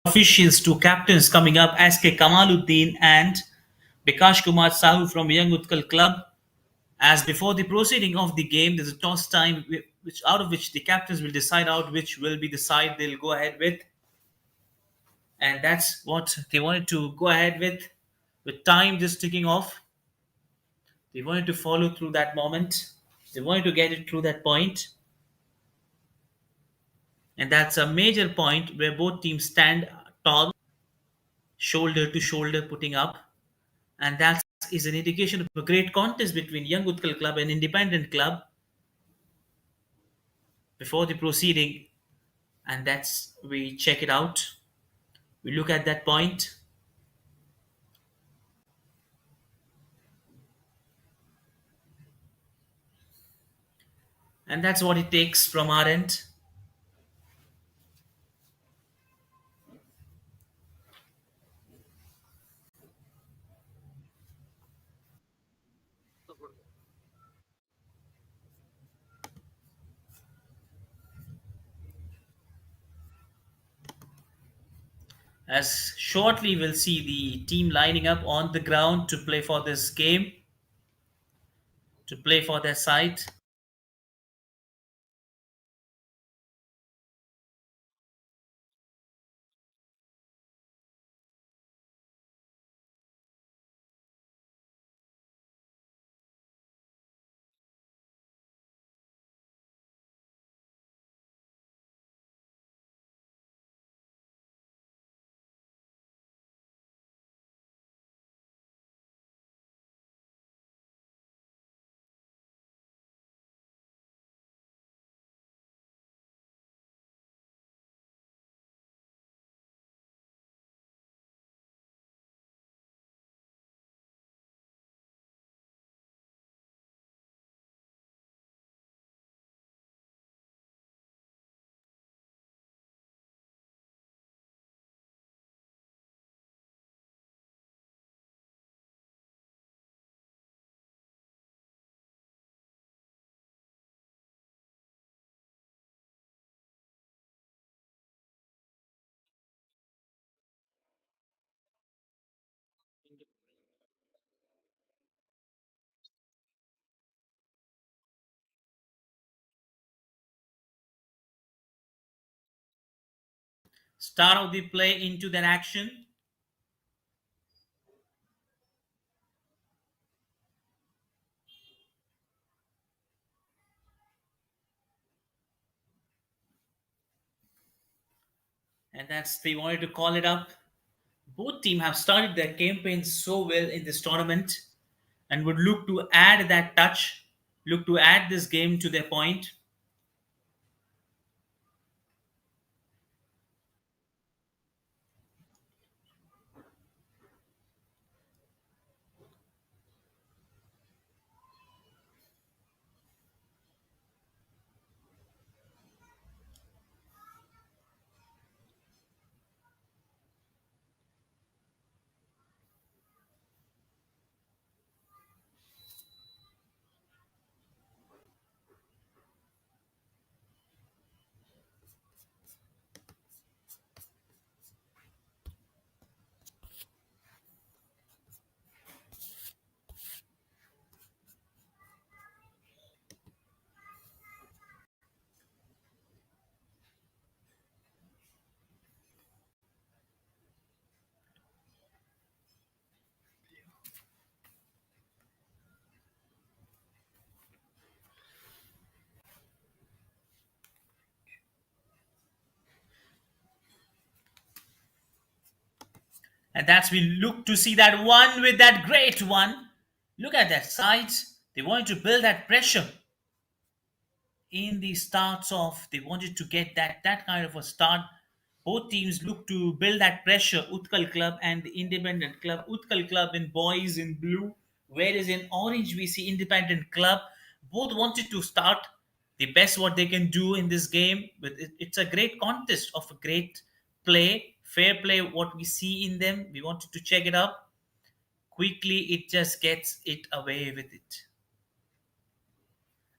Officials, two captains coming up, SK Kamaluddin and Bikash Kumar Sahu from Young Utkal Club. As before the proceeding of the game, there's a toss time, which out of which the captains will decide out which will be the side they'll go ahead with, and that's what they wanted to go ahead with time just ticking off. They wanted to follow through that moment. They wanted to get it through that point, and that's a major point where both teams stand tall, shoulder to shoulder, putting up, and that is an indication of a great contest between Young Utkal Club and Independent Club before the proceeding, and that's we check it out. We look at that point, and that's what it takes from our end. As shortly we'll see the team lining up on the ground to play for this game, to play for their side. Start of the play into that action, and that's they wanted to call it up. Both teams have started their campaigns so well in this tournament and would look to add that touch, look to add this game to their point. And that's we look to see that one with that great one. Look at that sides. They wanted to build that pressure in the starts off. They wanted to get that kind of a start. Both teams look to build that pressure. Utkal Club and the Independent Club. Utkal Club in boys in blue Whereas in orange, we see Independent Club. Both wanted to start the best what they can do in this game. But it's a great contest of a great play, fair play. What we see in them, we wanted to check it up quickly. It just gets it away with it,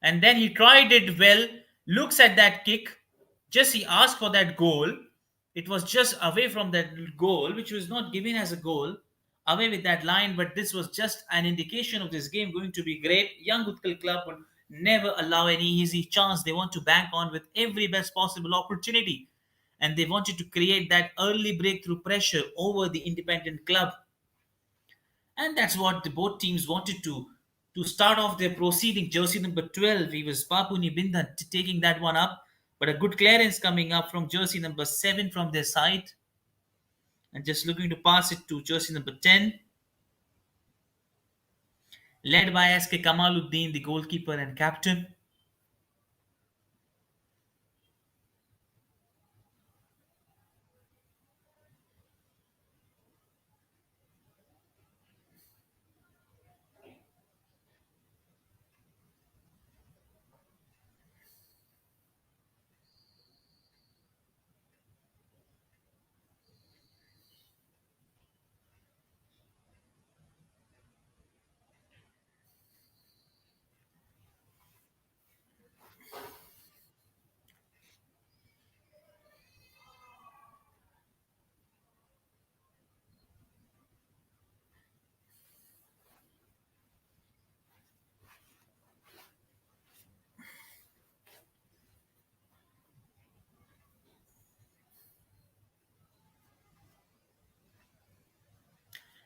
and then he tried it well. Looks at that kick. Just he asked for that goal. It was just away from that goal, which was not given as a goal, away with that line. But this was just an indication of this game going to be great. Young Utkal Club would never allow any easy chance. They want to bank on with every best possible opportunity, and they wanted to create that early breakthrough pressure over the Independent Club, and that's what the both teams wanted to start off their proceeding. Jersey number 12, he was Papuni Bindan taking that one up, but a good clearance coming up from jersey number 7 from their side, and just looking to pass it to jersey number 10, led by SK Kamaluddin, the goalkeeper and captain.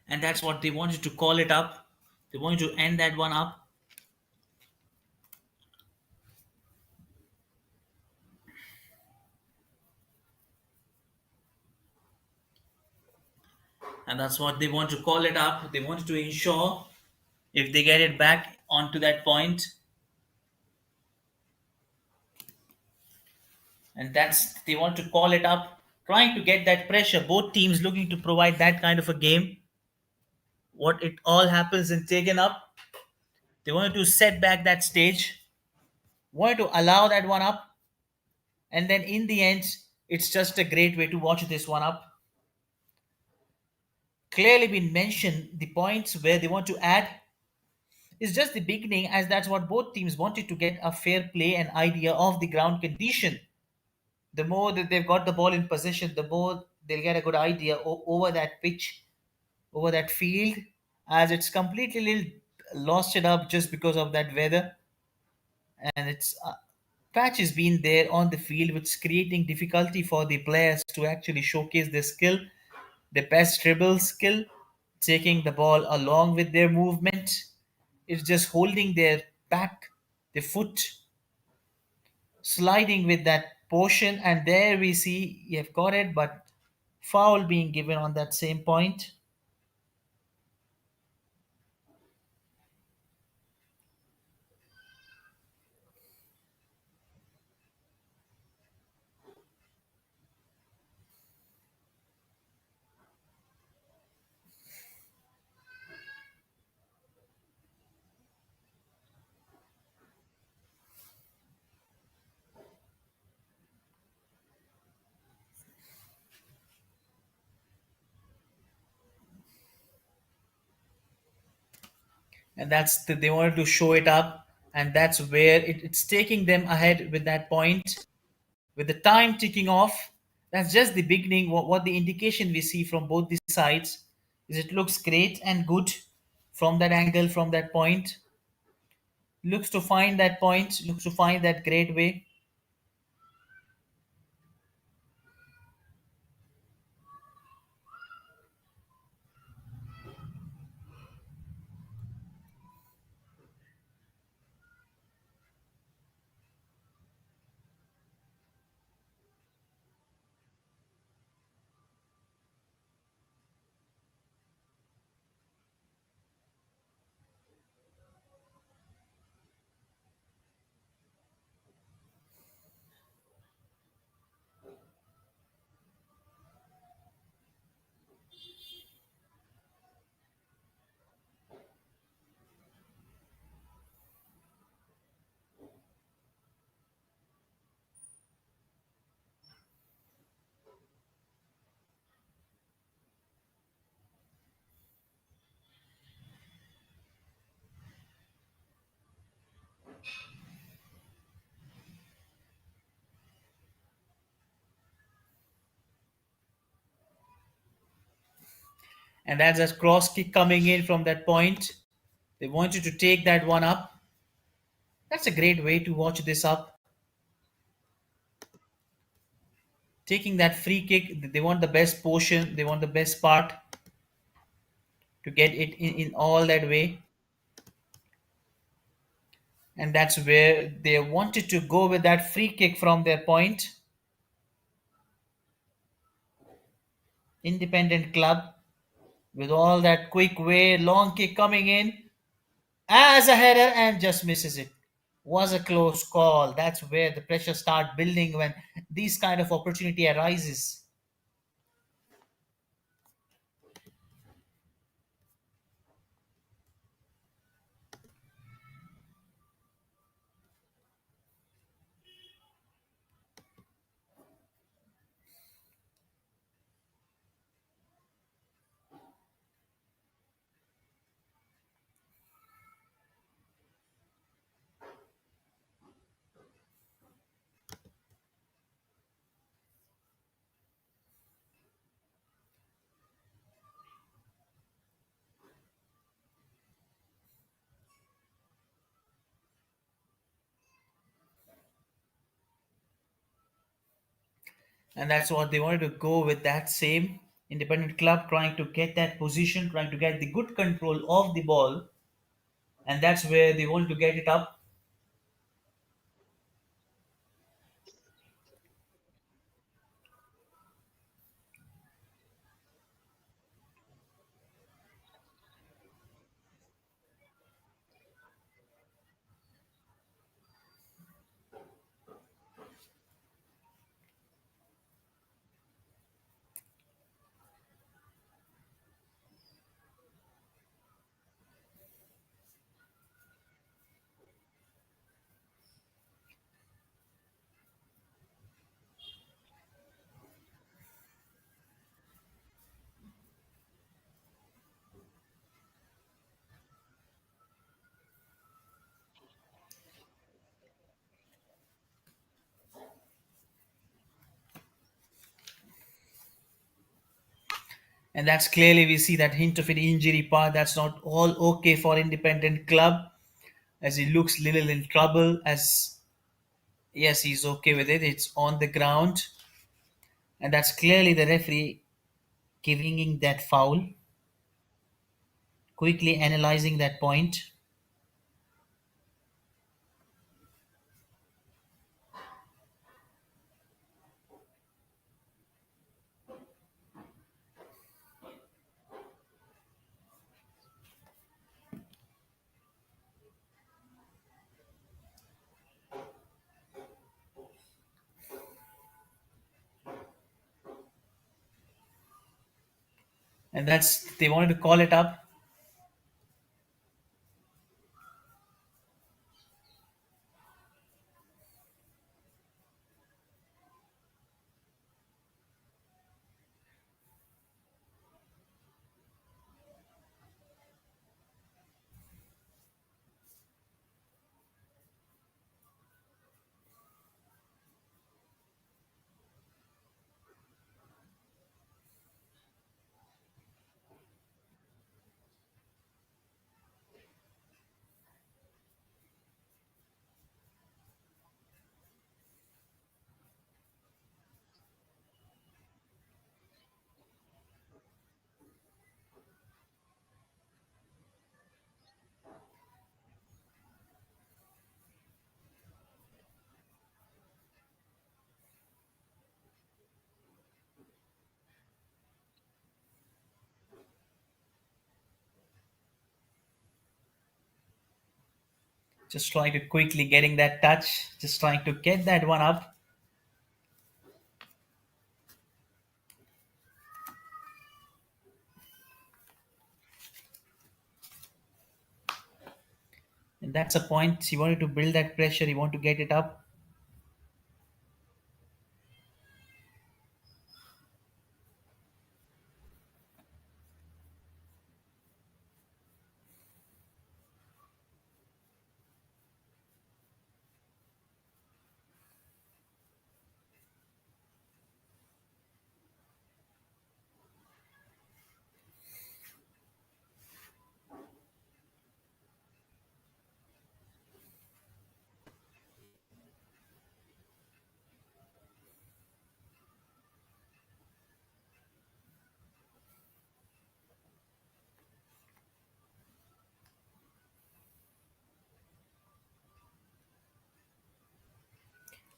And that's what they wanted to call it up. They wanted to end that one up. And that's what they want to call it up. They wanted to ensure if they get it back onto that point, and that's they want to call it up, trying to get that pressure. Both teams looking to provide that kind of a game. What it all happens and taken up. They wanted to set back that stage, wanted to allow that one up, and then in the end, it's just a great way to watch this one up. Clearly been mentioned the points where they want to add is just the beginning, as that's what both teams wanted to get a fair play and idea of the ground condition. The more that they've got the ball in possession, the more they'll get a good idea over that pitch, over that field, as it's completely lost it up just because of that weather, and it's patch has been there on the field, which is creating difficulty for the players to actually showcase their skill, their best dribble skill, taking the ball along with their movement. It's just holding their back, the foot, sliding with that portion, and there we see you have got it, but foul being given on that same point. And they wanted to show it up, and that's where it's taking them ahead with that point, with the time ticking off. That's just the beginning. What the indication we see from both the sides is it looks great and good from that angle, from that point. Looks to find that point, looks to find that great way. And that's a cross kick coming in from that point. They want you to take that one up. That's a great way to watch this up. Taking that free kick, they want the best portion, they want the best part to get it in all that way. And that's where they wanted to go with that free kick from their point. Independent club with all that quick way, long kick coming in as a header and just misses it. Was a close call. That's where the pressure start building when these kind of opportunity arises. And that's what they wanted to go with that same independent club, trying to get that position, trying to get the good control of the ball. And that's where they want to get it up. And that's clearly we see that hint of an injury part. That's not all okay for independent club as he looks little in trouble. As yes, he's okay with it. It's on the ground, and that's clearly the referee giving that foul, quickly analyzing that point. And that's they wanted to call it up. Just trying to quickly getting that touch, just trying to get that one up. And that's a point. He wanted to build that pressure. He wanted to get it up.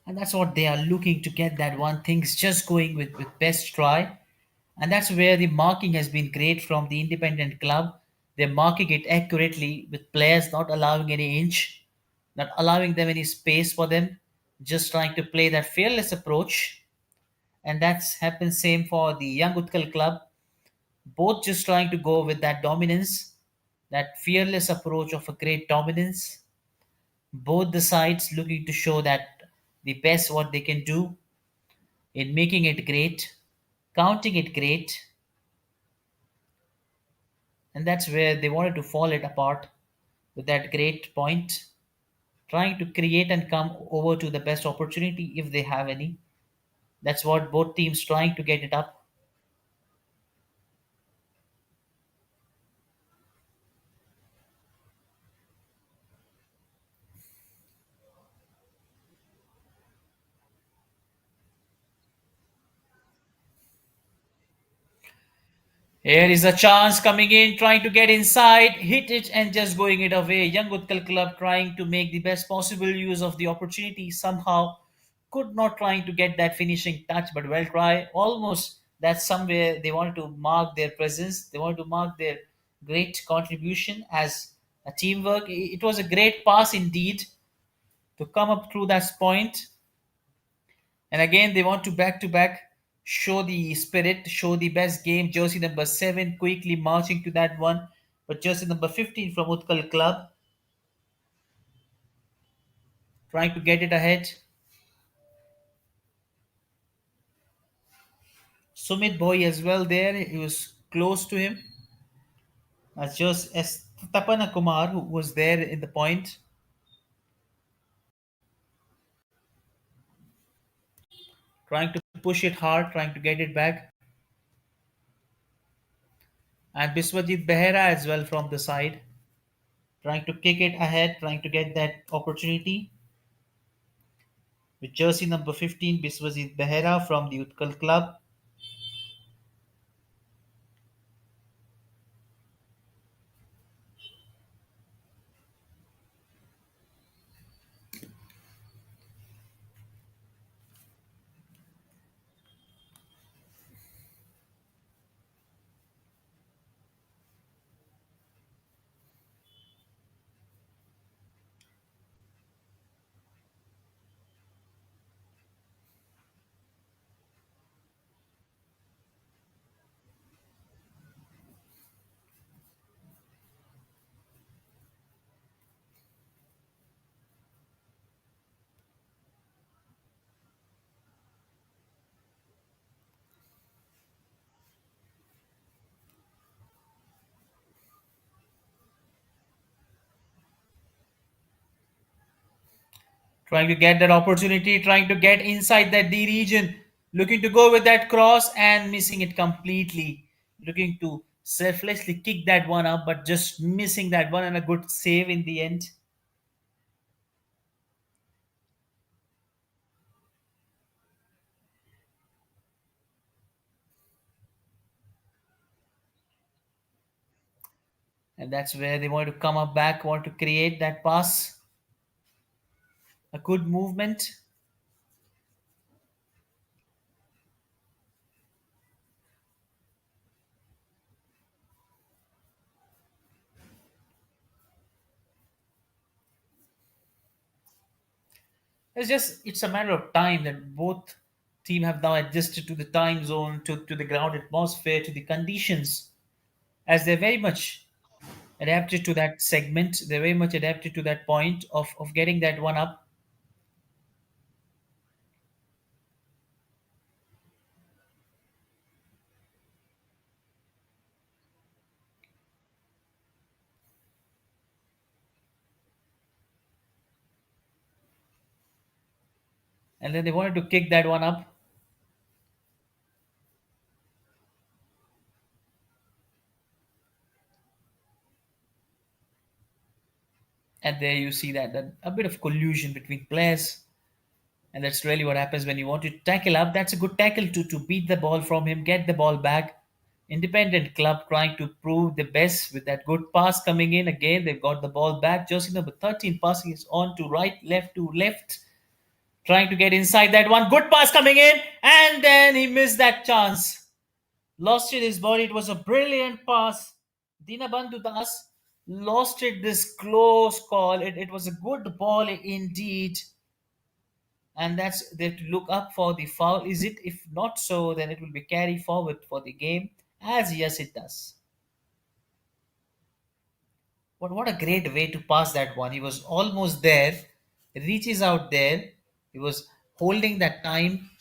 And that's what they are looking to get, that one thing's just going with best try. And that's where the marking has been great from the independent club. They're marking it accurately with players not allowing any inch, not allowing them any space for them, just trying to play that fearless approach. And that's happened same for the Young Utkal Club, both just trying to go with that dominance, that fearless approach of a great dominance. Both the sides looking to show that the best what they can do in making it great, counting it great, and that's where they wanted to fall it apart with that great point, trying to create and come over to the best opportunity if they have any. That's what both teams trying to get it up. Here is a chance coming in, trying to get inside, hit it, and just going it away. Young Utkal Club trying to make the best possible use of the opportunity. Somehow, could not trying to get that finishing touch, but well try. Almost that's somewhere they wanted to mark their presence. They wanted to mark their great contribution as a teamwork. It was a great pass indeed to come up through that point. And again, they want to back show the spirit, show the best game. Jersey number 7 quickly marching to that one. But jersey number 15 from Utkal Club trying to get it ahead. Sumit Boy as well there. He was close to him. As just as Tapana Kumar, who was there in the point, trying to push it hard, trying to get it back. And Biswajit Behera as well from the side, trying to kick it ahead, trying to get that opportunity. With jersey number 15, Biswajit Behera from the Utkal Club. Trying to get that opportunity, trying to get inside that D region, looking to go with that cross and missing it completely. Looking to selflessly kick that one up, but just missing that one, and a good save in the end. And that's where they want to come up back, want to create that pass, a good movement. It's a matter of time that both team have now adjusted to the time zone, to the ground atmosphere, to the conditions, as they're very much adapted to that segment. They're very much adapted to that point of getting that one up. And then they wanted to kick that one up. And there you see that a bit of collusion between players. And that's really what happens when you want to tackle up. That's a good tackle to beat the ball from him, get the ball back. Independent club trying to prove the best with that good pass coming in. Again, they've got the ball back. Jersey number 13 passing is on to right, left to left. Trying to get inside that one. Good pass coming in, and then he missed that chance. Lost it his body. It was a brilliant pass. Dinabandhu Das lost it this close call. It was a good ball indeed. And that's they have to look up for the foul. Is it? If not so, then it will be carry forward for the game. As yes, it does. But what a great way to pass that one. He was almost there, reaches out there. He was holding that time.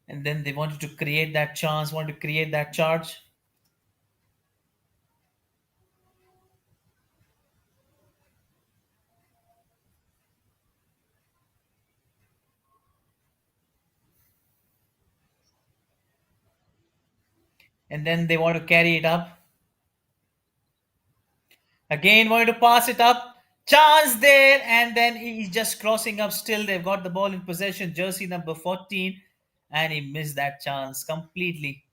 And then they wanted to create that chance, wanted to create that charge. And then they want to carry it up. Again, wanted to pass it up. Chance there, and then he's just crossing up still. They've got the ball in possession, jersey number 14, and he missed that chance completely.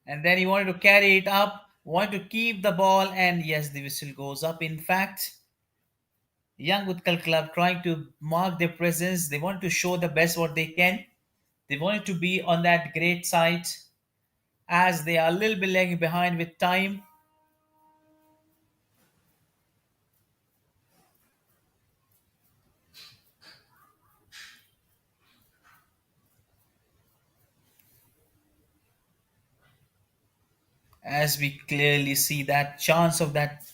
And then he wanted to carry it up, wanted to keep the ball, and yes, the whistle goes up. In fact, Young Utkal Club trying to mark their presence. They want to show the best what they can. They wanted to be on that great side as they are a little bit lagging behind with time. As we clearly see that chance of that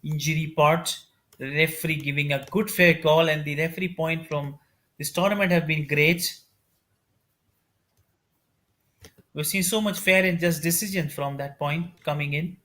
injury part, the referee giving a good fair call, and the referee point from this tournament have been great. We've seen so much fair and just decision from that point coming in.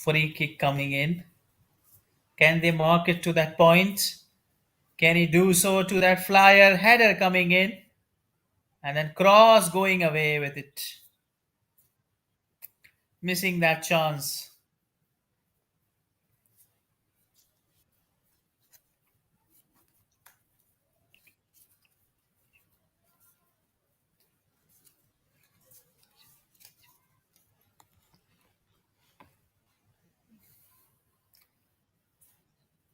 Free kick coming in. Can they mark it to that point? Can he do so to that flyer? Header coming in, and then cross going away with it. Missing that chance.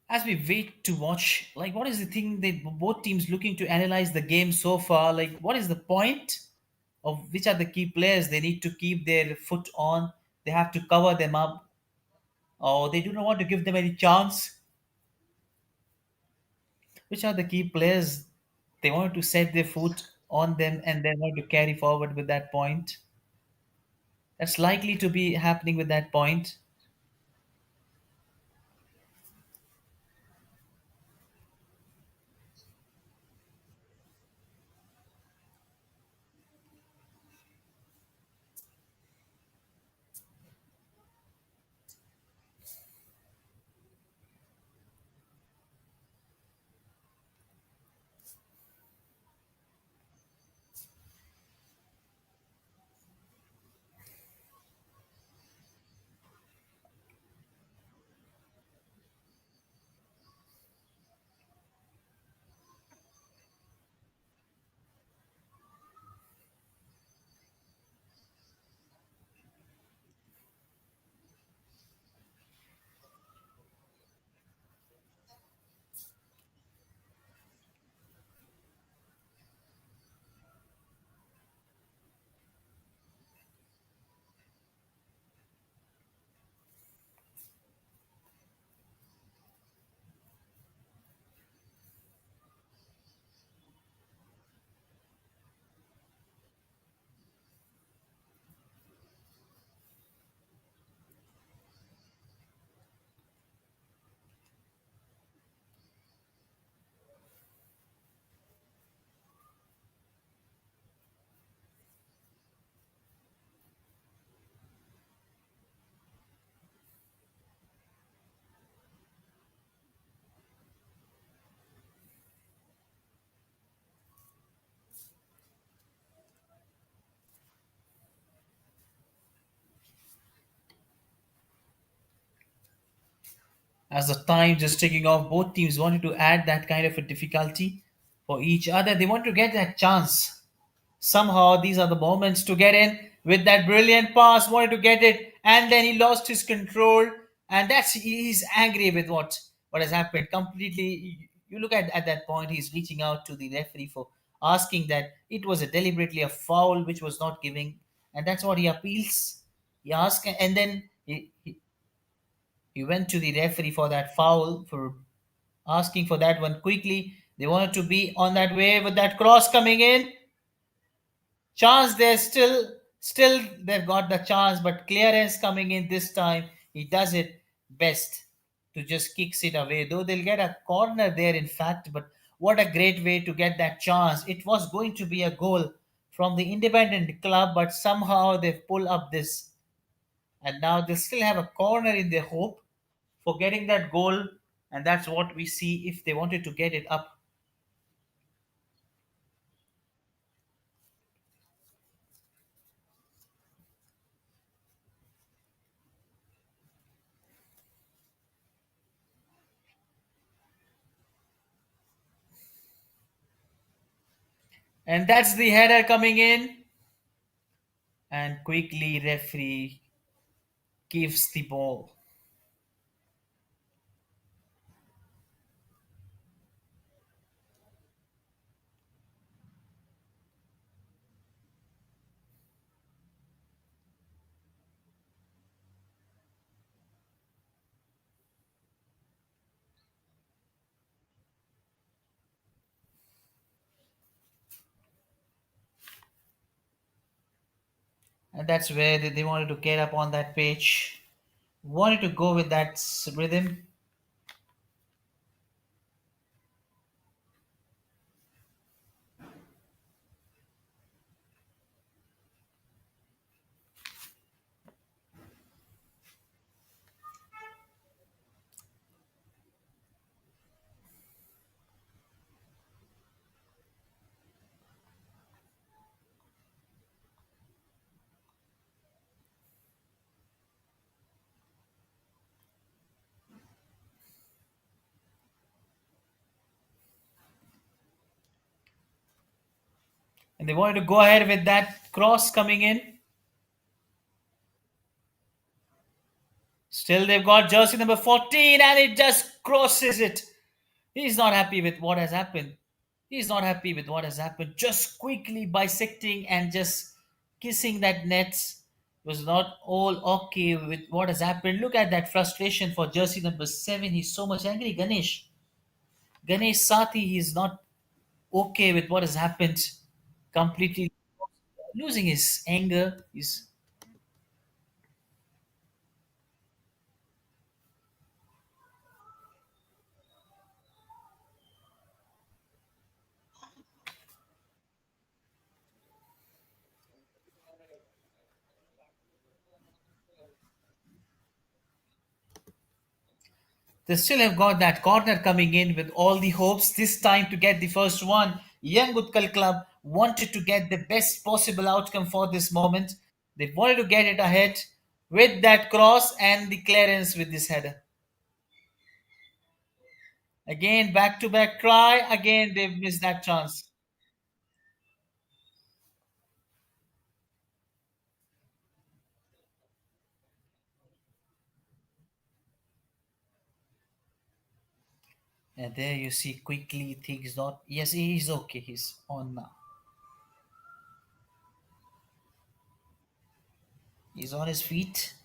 As we wait to watch, like, what is the thing that both teams looking to analyze the game so far? Like, what is the point of which are the key players they need to keep their foot on? They have to cover them up, or they do not want to give them any chance. Which are the key players they want to set their foot on them and then want to carry forward with that point? That's likely to be happening with that point. As the time just ticking off, both teams wanted to add that kind of a difficulty for each other. They want to get that chance. Somehow, these are the moments to get in with that brilliant pass, wanted to get it, and then he lost his control. And he's angry with what has happened. Completely, you look at that point, he's reaching out to the referee for asking that it was a deliberately a foul which was not giving, and that's what he appeals. He asked, and then he went to the referee for that foul for asking for that one quickly. They wanted to be on that way with that cross coming in. Chance there still they've got the chance, but clearance coming in this time. He does it best to just kicks it away. Though they'll get a corner there, in fact, but what a great way to get that chance. It was going to be a goal from the independent club, but somehow they've pulled up this, and now they still have a corner in their hope for getting that goal, and that's what we see if they wanted to get it up. And that's the header coming in, and quickly referee gives the ball. And that's where they wanted to get up on that pitch, wanted to go with that rhythm. And they wanted to go ahead with that cross coming in. Still, they've got jersey number 14, and it just crosses it. He's not happy with what has happened. He's not happy with what has happened. Just quickly bisecting and just kissing that net was not all okay with what has happened. Look at that frustration for jersey number 7. He's so much angry. Ganesh Sathi, he's not okay with what has happened. Completely losing his anger. He's They still have got that corner coming in with all the hopes this time to get the first one. Young Utkal Club wanted to get the best possible outcome for this moment. They wanted to get it ahead with that cross and the clearance with this header. Again, back to back try. Again, they've missed that chance. And there you see quickly things not. Yes, he's okay. He's on now. He's on his feet.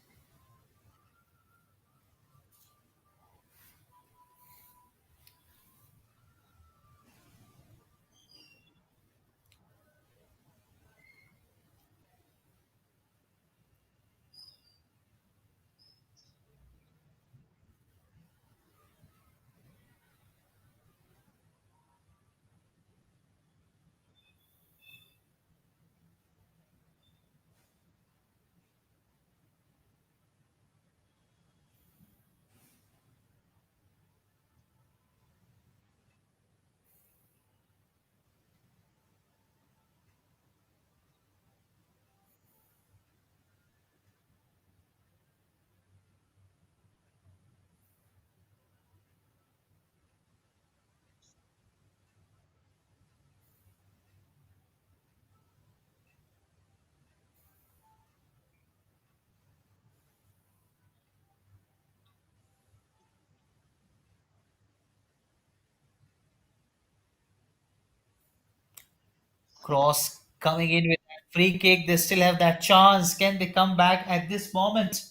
Cross coming in with that free kick. They still have that chance. Can they come back at this moment?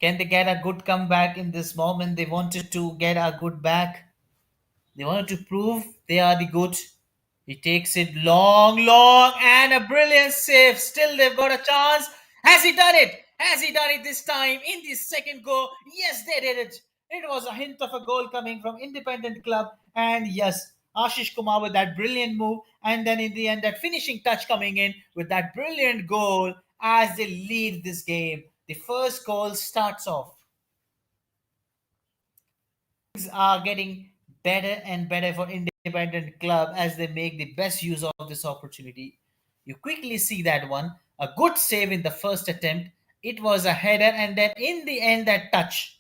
Can they get a good comeback in this moment? They wanted to get a good back. They wanted to prove they are the good. He takes it long, long, and a brilliant save. Still, they've got a chance. Has he done it? Has he done it this time in this second goal? Yes, they did it. It was a hint of a goal coming from Independent Club. And yes, Ashish Kumar with that brilliant move. And then in the end, that finishing touch coming in with that brilliant goal as they lead this game. The first goal starts off. Things are getting better and better for Independent Club as they make the best use of this opportunity. You quickly see that one. A good save in the first attempt. It was a header, and then in the end, that touch.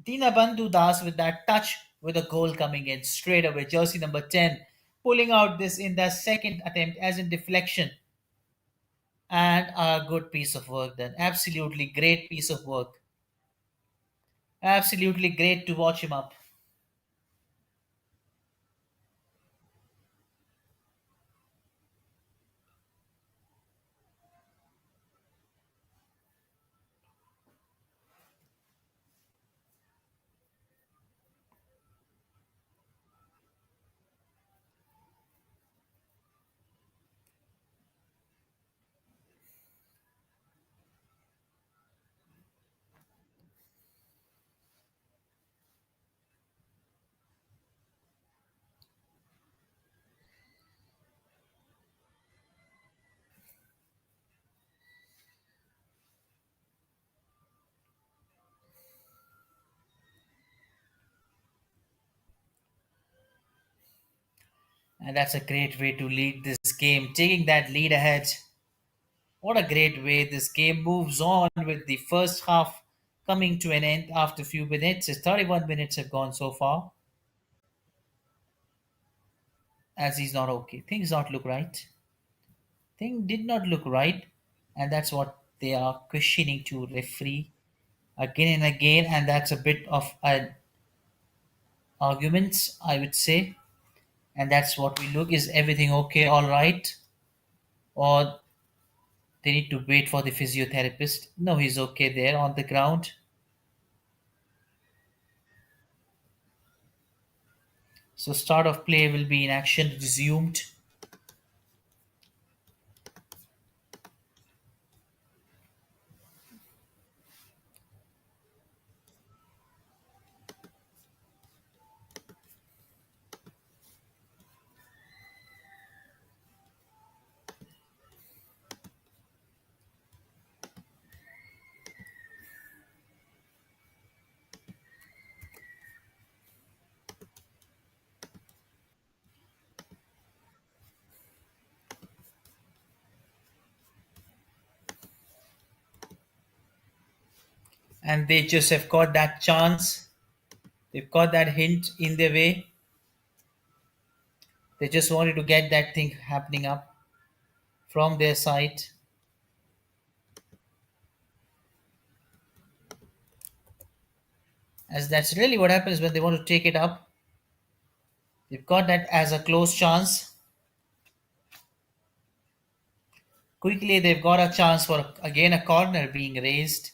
Dinabandhu Das with that touch with a goal coming in straight away. Jersey number 10 pulling out this in the second attempt as in deflection. And a good piece of work done. Absolutely great piece of work. Absolutely great to watch him up. And that's a great way to lead this game, taking that lead ahead. What a great way this game moves on with the first half coming to an end after a few minutes. 31 minutes have gone so far as he's not okay. Things not look right. Thing did not look right, and that's what they are questioning to referee again and again, and that's a bit of an arguments, I would say. And that's what we look, is everything okay, all right? Or they need to wait for the physiotherapist. No, he's okay there on the ground. So start of play will be in action resumed. And they just have got that chance. They've got that hint in their way. They just wanted to get that thing happening up from their side. As that's really what happens when they want to take it up. They've got that as a close chance. Quickly, they've got a chance for again a corner being raised,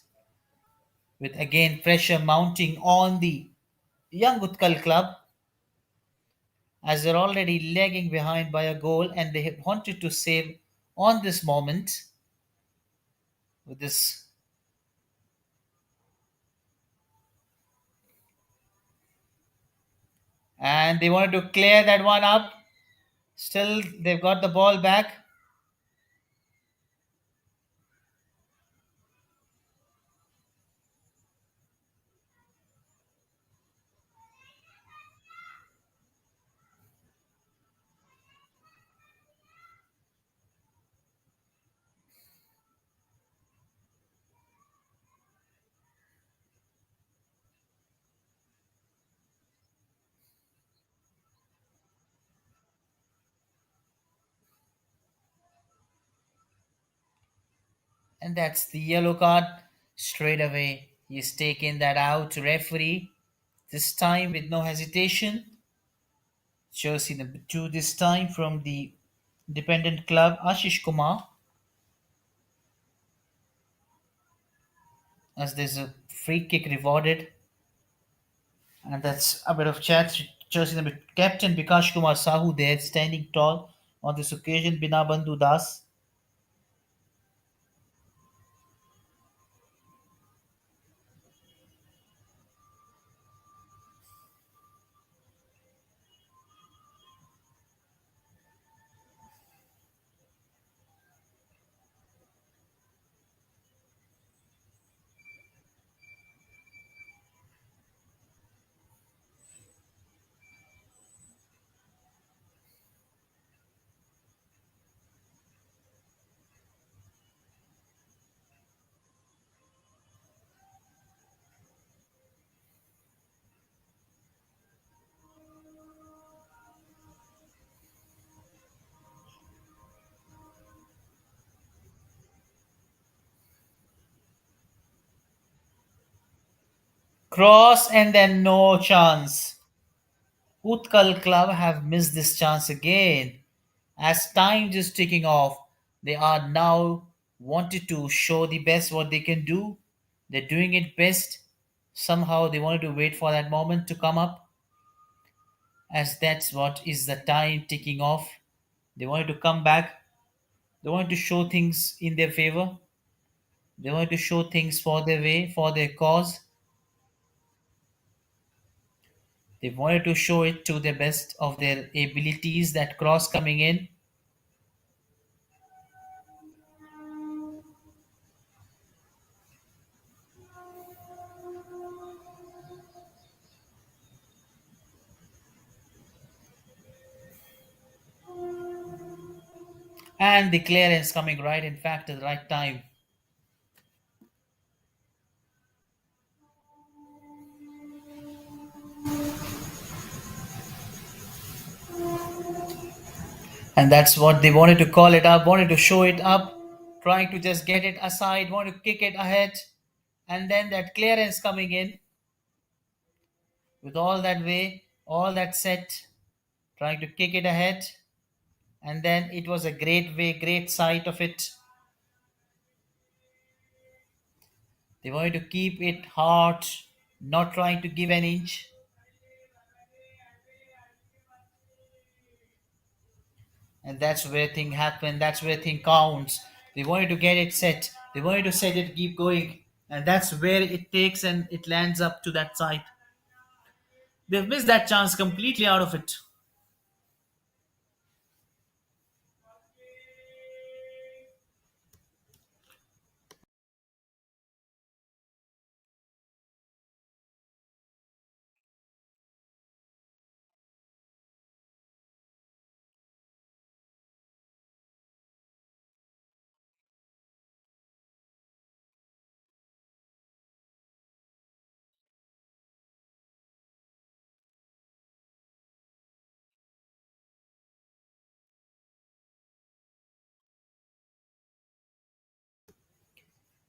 with again pressure mounting on the Young Utkal Club as they're already lagging behind by a goal and they have wanted to save on this moment with this. And they wanted to clear that one up. Still, they've got the ball back. And that's the yellow card. Straight away, he's taken that out. Referee, this time with no hesitation. Jersey number 2 this time from the Dependent club Ashish Kumar, as there's a free kick rewarded, and that's a bit of chat. Jersey number captain Bikash Kumar Sahu there standing tall on this occasion. Binabandhu Das. Cross and then no chance. Utkal Club have missed this chance again. As time is ticking off, they are now wanted to show the best what they can do. They're doing it best. Somehow they wanted to wait for that moment to come up, as that's what is the time ticking off. They wanted to come back. They wanted to show things in their favor. They wanted to show things for their way, for their cause. They wanted to show it to the best of their abilities. That cross coming in. And the clearance coming right, in fact, at the right time. And that's what they wanted to call it up, wanted to show it up, trying to just get it aside, wanted to kick it ahead. And then that clearance coming in with all that way, all that set, trying to kick it ahead. And then it was a great way, great sight of it. They wanted to keep it hard, not trying to give an inch. And that's where thing happen, that's where thing counts. They wanted to get it set, they wanted to set it, keep going, and that's where it takes and it lands up to that side. They've missed that chance completely out of it.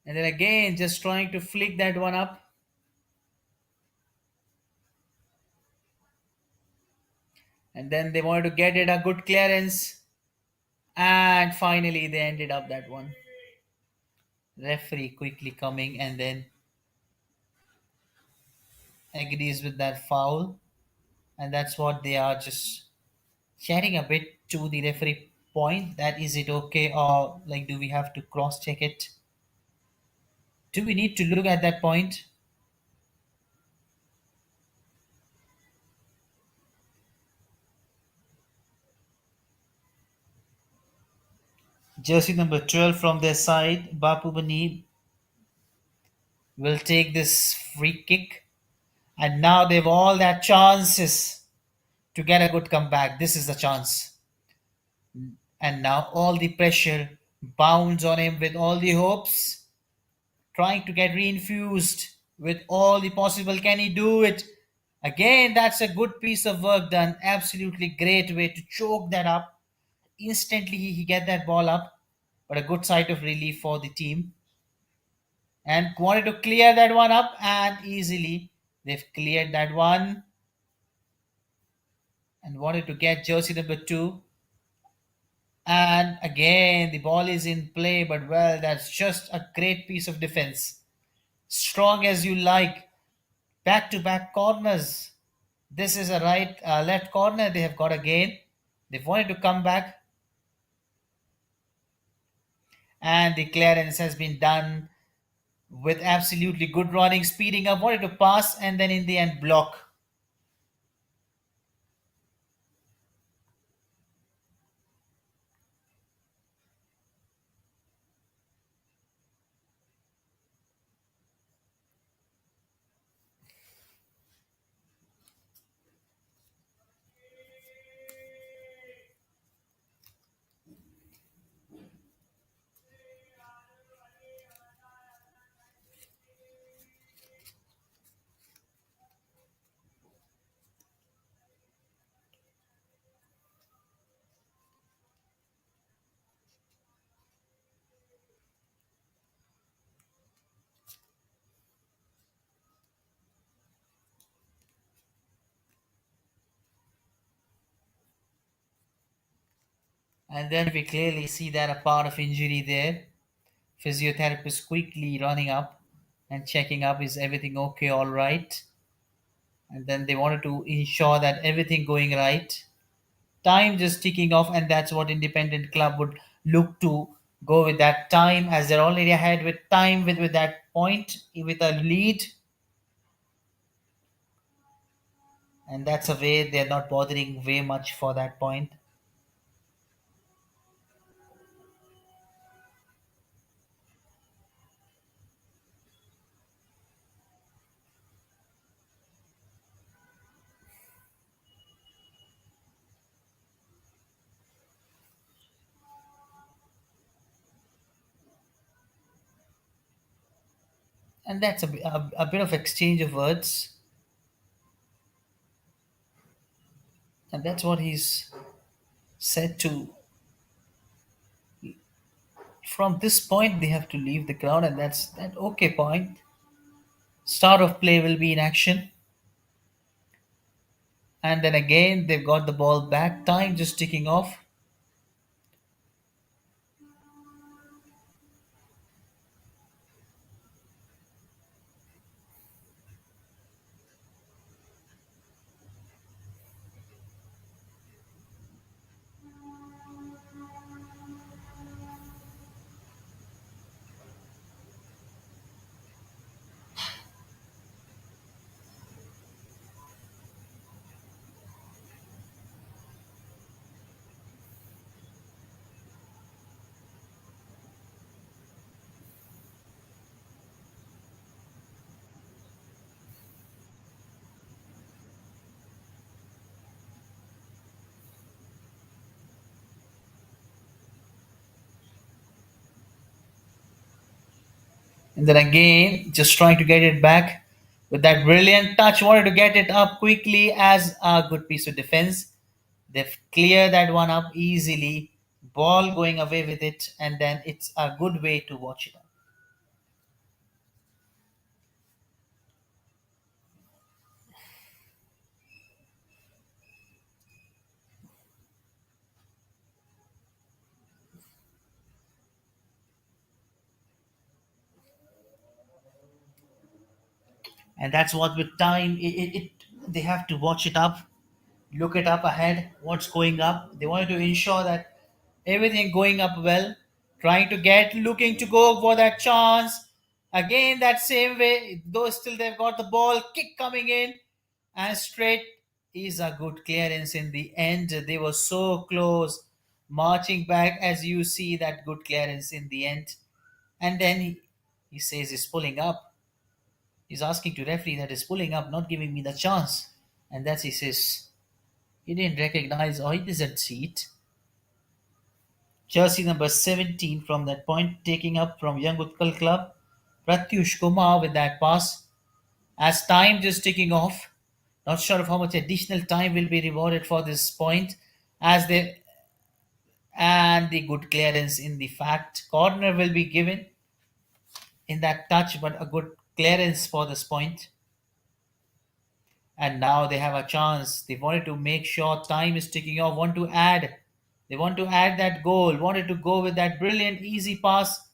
And then again just trying to flick that one up, and then they wanted to get it a good clearance, and finally they ended up that one. Referee quickly coming and then agrees with that foul, and that's what they are just chatting a bit to the referee point, that is it okay, or like do we have to cross check it, do we need to look at that point. Jersey number 12 from their side, Bapu Bani, will take this free kick, and now they've all that chances to get a good comeback. This is the chance, and now all the pressure bounds on him with all the hopes, trying to get reinfused with all the possible. Can he do it? Again, that's a good piece of work done. Absolutely great way to choke that up. Instantly, he get that ball up, but a good sight of relief for the team. And wanted to clear that one up, and easily they've cleared that one, and wanted to get jersey number 2. And again, the ball is in play, but well, that's just a great piece of defense. Strong as you like, back to back corners. This is a left corner. They have got again. They wanted to come back, and the clearance has been done with absolutely good running, speeding up. Wanted to pass, and then in the end, block. And then we clearly see that a part of injury there. Physiotherapist quickly running up and checking up, is everything okay, all right? And then they wanted to ensure that everything going right. Time just ticking off, and that's what independent club would look to go with that time, as they're already ahead with time with that point with a lead, and that's a way they're not bothering way much for that point. And that's a bit of exchange of words, and that's what he's said to. From this point they have to leave the ground, and that's that okay point. Start of play will be in action, and then again they've got the ball back, time just ticking off. And then again, just trying to get it back with that brilliant touch. Wanted to get it up quickly as a good piece of defense. They've cleared that one up easily. Ball going away with it, and then it's a good way to watch it. And that's what with time, they have to watch it up, look it up ahead, what's going up. They wanted to ensure that everything going up well, trying to get, looking to go for that chance. Again, that same way, though still they've got the ball, kick coming in, and straight is a good clearance in the end. They were so close, marching back as you see that good clearance in the end. And then he says he's pulling up. He's asking to referee that is pulling up, not giving me the chance. And that's he says he didn't recognize or he doesn't see it. Jersey number 17 from that point, taking up from Young Utkal Club. Pratyush Kumar with that pass. As time just ticking off, not sure of how much additional time will be rewarded for this point. As they and the good clearance in the fact corner will be given in that touch, but a good clearance for this point. And now they have a chance. They wanted to make sure time is ticking off, want to add. They want to add that goal, wanted to go with that brilliant, easy pass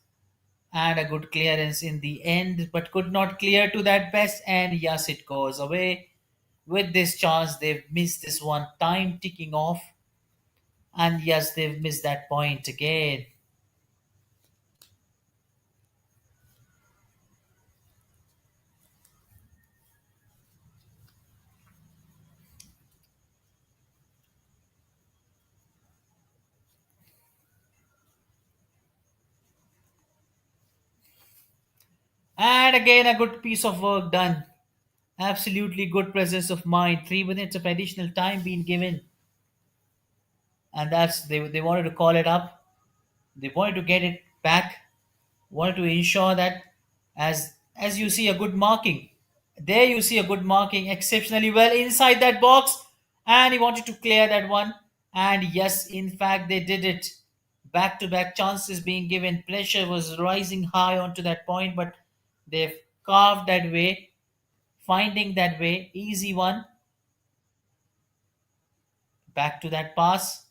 and a good clearance in the end, but could not clear to that best. And yes, it goes away. With this chance, they've missed this one, time ticking off. And yes, they've missed that point again. And again, a good piece of work done. Absolutely good presence of mind. 3 minutes of additional time being given. And that's they wanted to call it up. They wanted to get it back. Wanted to ensure that as you see a good marking. There you see a good marking exceptionally well inside that box. And he wanted to clear that one. And yes, in fact, they did it. Back to back chances being given. Pressure was rising high onto that point, but they've carved that way, finding that way. Easy one. Back to that pass.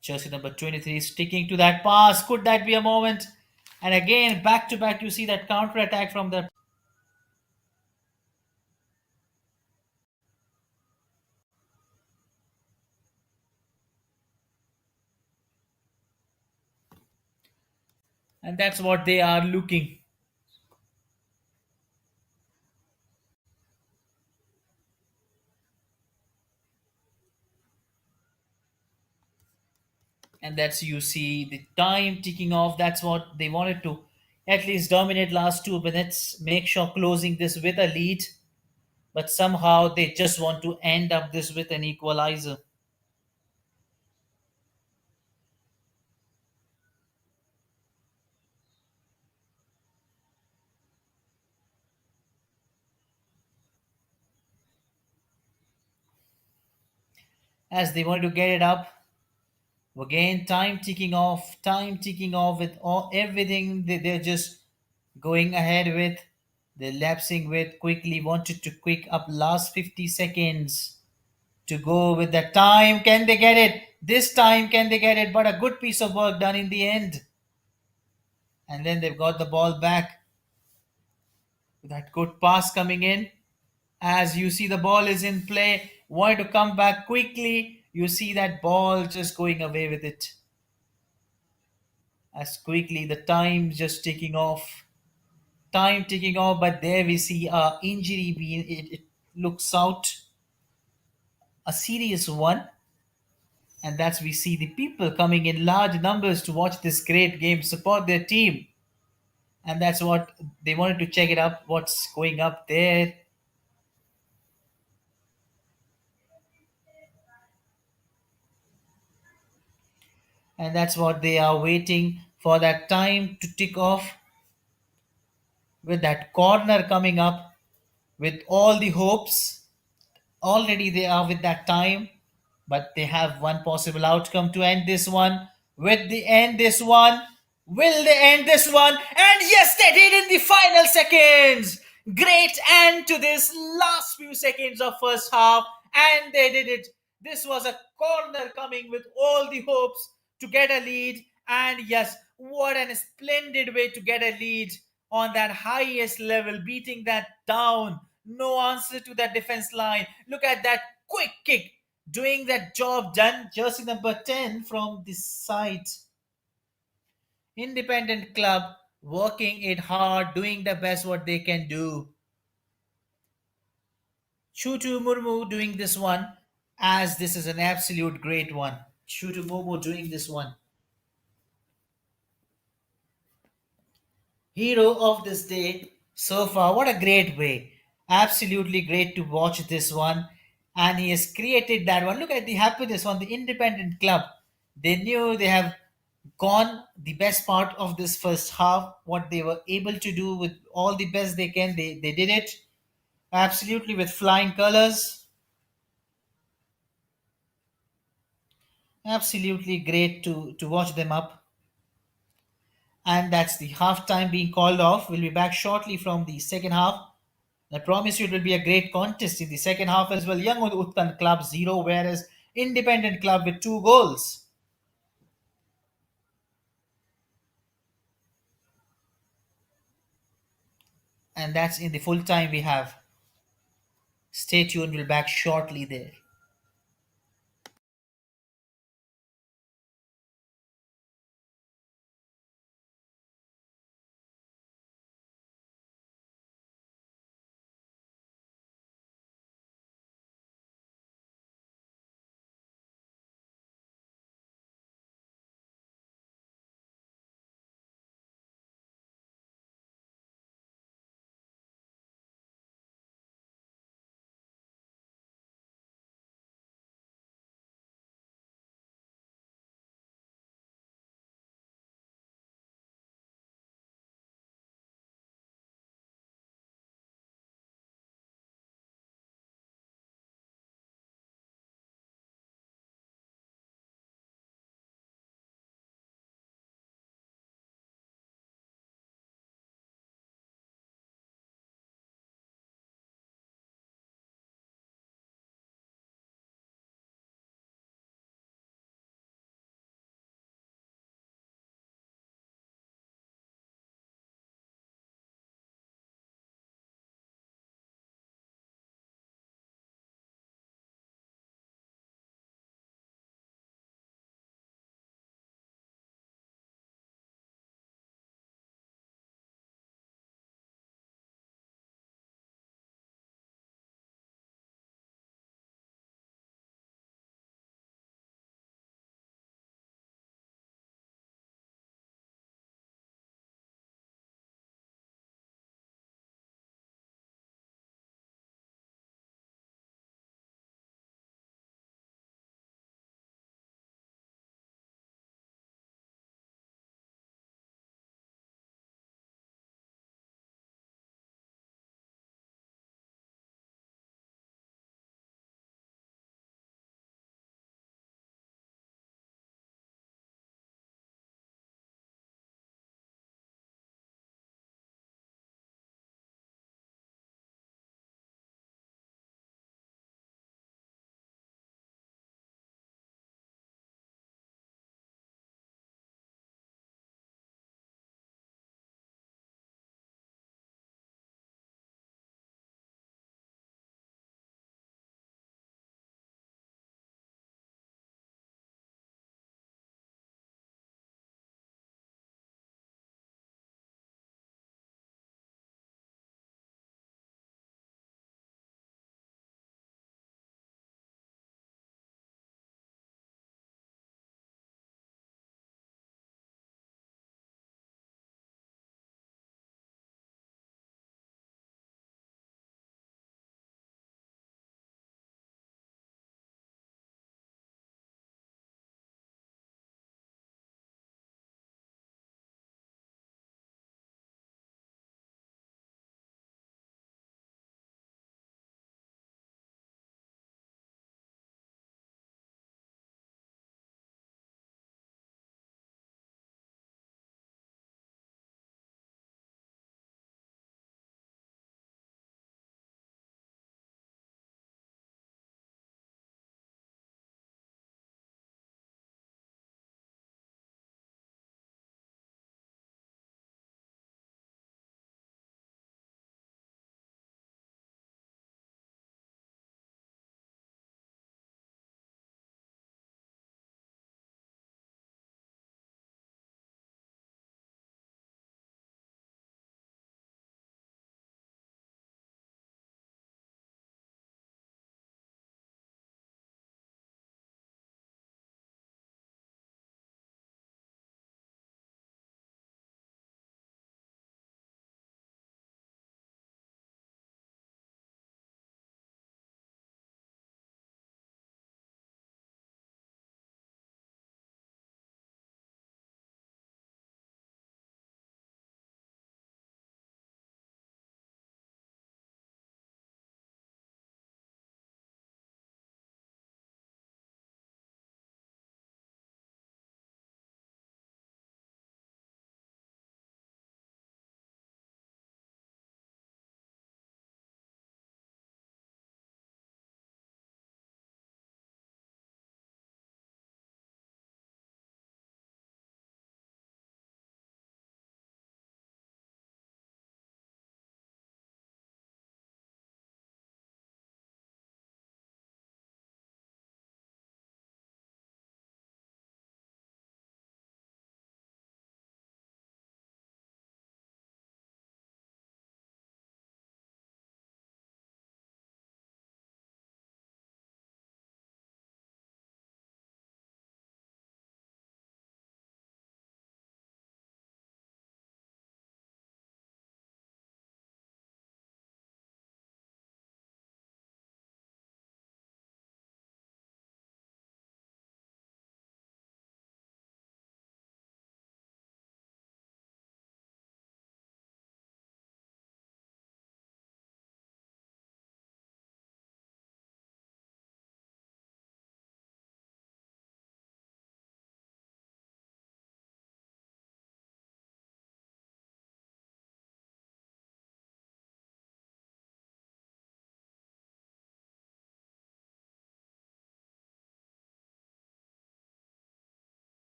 Jersey number 23 sticking to that pass. Could that be a moment? And again, back to back, you see that counter attack from the. And that's what they are looking. And that's you see the time ticking off. That's what they wanted to at least dominate last 2 minutes, make sure closing this with a lead. But somehow they just want to end up this with an equalizer. As they wanted to get it up. Again, time ticking off with all everything they're just going ahead with. They're lapsing with quickly, wanted to quick up last 50 seconds to go with the time. Can they get it? This time, can they get it? But a good piece of work done in the end. And then they've got the ball back with that good pass coming in. As you see, the ball is in play, wanted to come back quickly. You see that ball just going away with it. As quickly, the time just ticking off. Time ticking off, but there we see a injury being it looks out a serious one, and that's we see the people coming in large numbers to watch this great game, support their team, and that's what they wanted to check it up. What's going up there? And that's what they are waiting for that time to tick off with that corner coming up with all the hopes. Already they are with that time, but they have one possible outcome to end this one. With the end this one, will they end this one? And yes, they did in the final seconds. Great end to this last few seconds of first half, and they did it. This was a corner coming with all the hopes to get a lead, and yes, what a splendid way to get a lead on that highest level, beating that down. No answer to that defense line. Look at that quick kick, doing that job done. Jersey number 10 from this side. Independent club, working it hard, doing the best what they can do. Chutu Murmu doing this one, as this is an absolute great one. Chutu Murmu doing this one. Hero of this day so far. What a great way. Absolutely great to watch this one. And he has created that one. Look at the happiness on the independent club. They knew they have gone the best part of this first half. What they were able to do with all the best they can, they did it. Absolutely with flying colors. Absolutely great to watch them up. And that's the half time being called off. We'll be back shortly from the second half. I promise you it will be a great contest in the second half as well. Young Utkal Club 0, whereas independent club with 2 goals. And that's in the full time we have. Stay tuned, we'll back shortly there.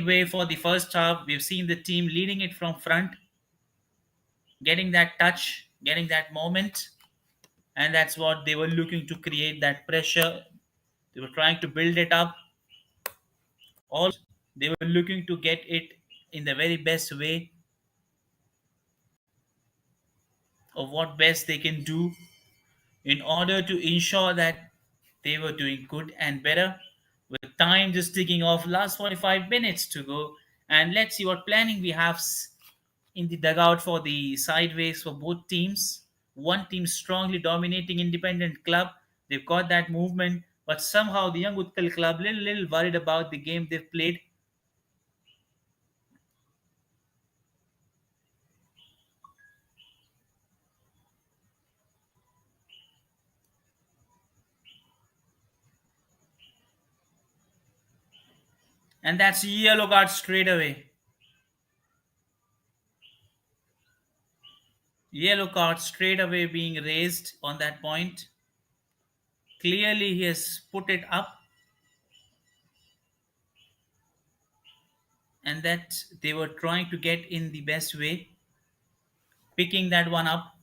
way for the first half. We've seen the team leading it from front, getting that touch, getting that moment, and that's what they were looking to create, that pressure. They were trying to build it up. Also, they were looking to get it in the very best way of what best they can do in order to ensure that they were doing good and better, with time just ticking off, last 45 minutes to go. And let's see what planning we have in the dugout for the sideways for both teams. One team strongly dominating Independent Club. They've got that movement, but somehow the Young Utkal Club little worried about the game they've played. And that's yellow card straight away. Yellow card straight away being raised on that point. Clearly, he has put it up, and that they were trying to get in the best way, picking that one up.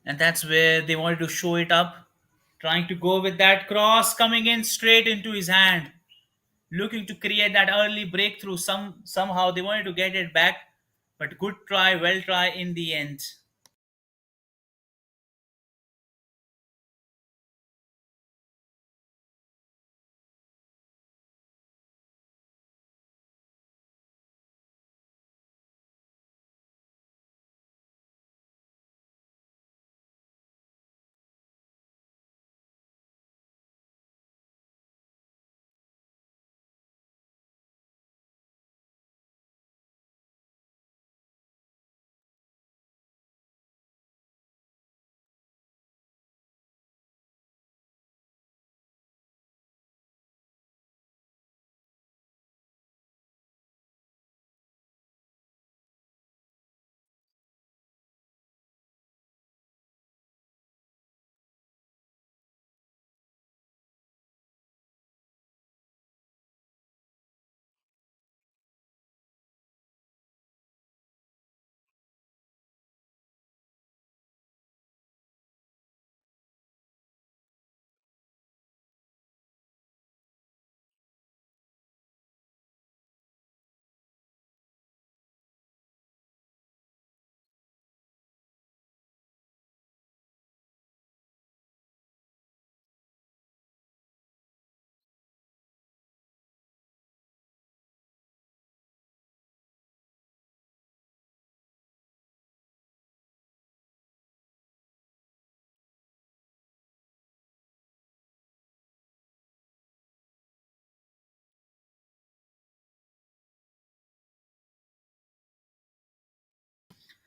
And that's where they wanted to show it up, trying to go with that cross coming in straight into his hand, looking to create that early breakthrough. Somehow they wanted to get it back, but good try, well try in the end.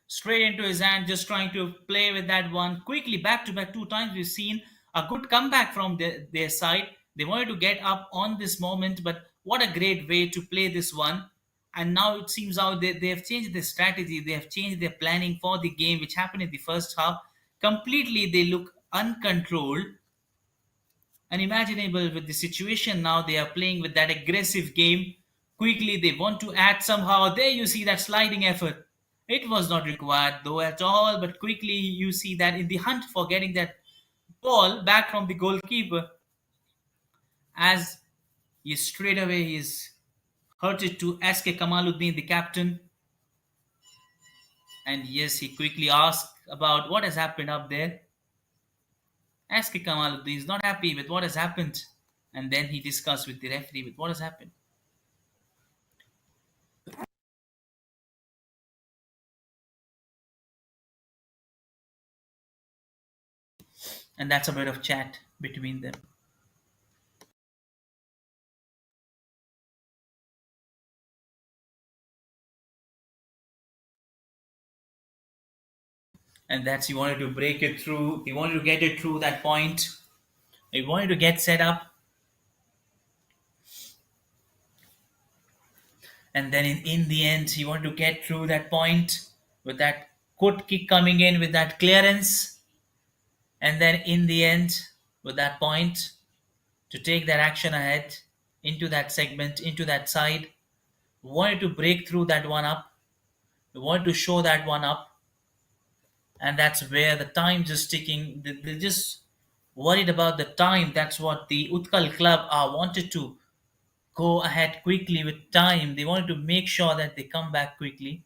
Straight into his hand, just trying to play with that one quickly, back to back, two times. We've seen a good comeback from their side. They wanted to get up on this moment, but what a great way to play this one. And now it seems out they have changed their strategy, they have changed their planning for the game, which happened in the first half. Completely, they look uncontrolled, unimaginable with the situation. Now they are playing with that aggressive game. Quickly, they want to add somehow. There you see that sliding effort. It was not required though at all, but quickly you see that in the hunt for getting that ball back from the goalkeeper, as he straight away is hurted to SK Kamaluddin, the captain. And yes, he quickly asked about what has happened up there. SK Kamaluddin is not happy with what has happened. And then he discussed with the referee with what has happened. And that's a bit of chat between them. And that's he wanted to break it through. He wanted to get it through that point. He wanted to get set up. And then in the end, he wanted to get through that point with that good kick coming in with that clearance. And then in the end, with that point, to take that action ahead into that segment, into that side, wanted to break through that one up, wanted to show that one up, and that's where the time just ticking. They just worried about the time. That's what the Utkal club wanted to go ahead quickly with time. They wanted to make sure that they come back quickly.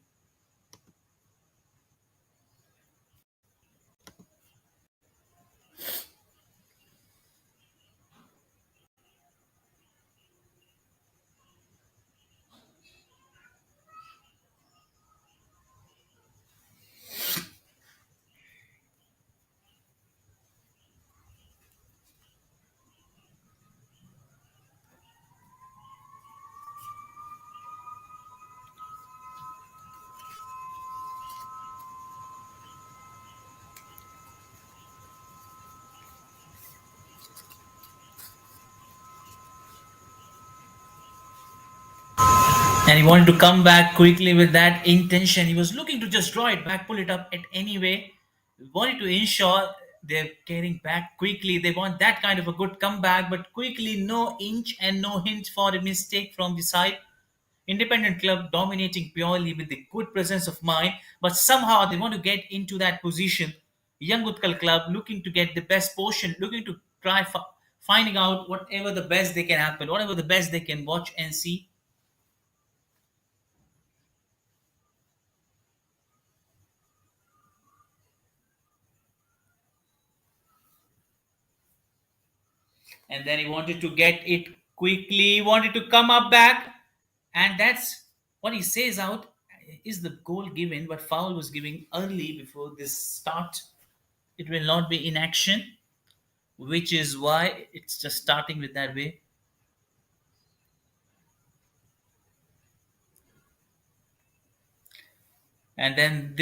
And he wanted to come back quickly with that intention. He was looking to just draw it back, pull it up at any way. He wanted to ensure they're getting back quickly. They want that kind of a good comeback, but quickly, no inch and no hint for a mistake from the side. Independent club dominating purely with the good presence of mind, but somehow they want to get into that position. Young Utkal club looking to get the best portion, looking to try finding out whatever the best they can happen, whatever the best they can watch and see. And then he wanted to get it quickly, he wanted to come up back, and that's what he says out. Is the goal given, but foul was given early before this start. It will not be in action, which is why it's just starting with that way. And then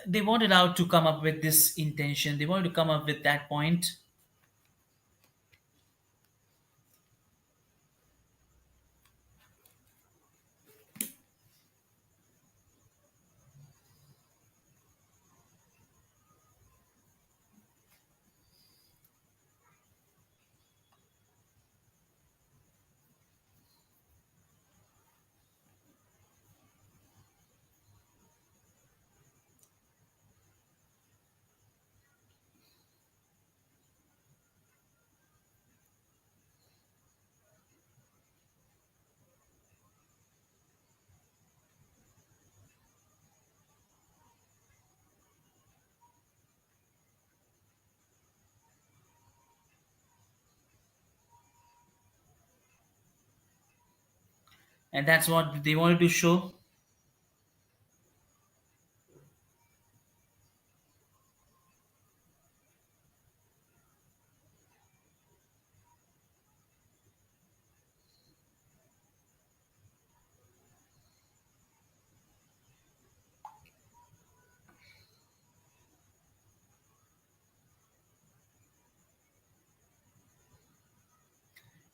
they wanted out to come up with this intention, they wanted to come up with that point. And that's what they wanted to show.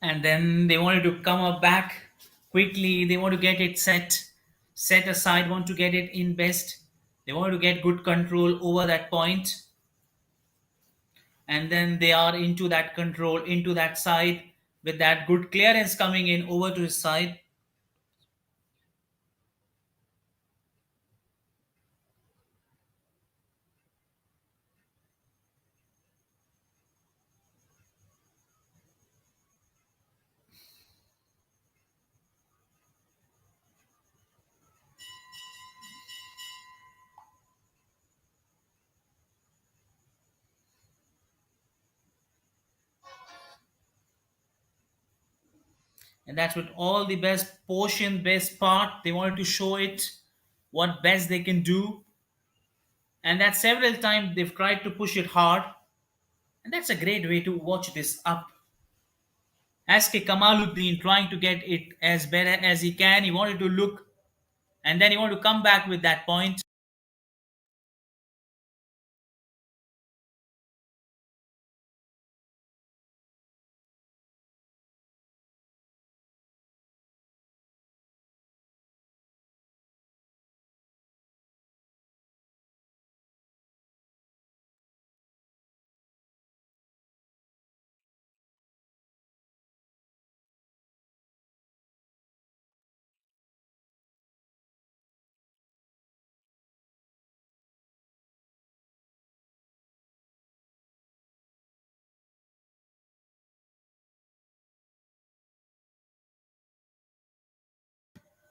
And then they wanted to come up back quickly, they want to get it set aside, want to get it in best, they want to get good control over that point. And then they are into that control, into that side, with that good clearance coming in over to his side. And that's what all the best portion, best part, they wanted to show it what best they can do. And that several times they've tried to push it hard, and that's a great way to watch this up. Aske Kamaluddin trying to get it as better as he can. He wanted to look, and then he wanted to come back with that point.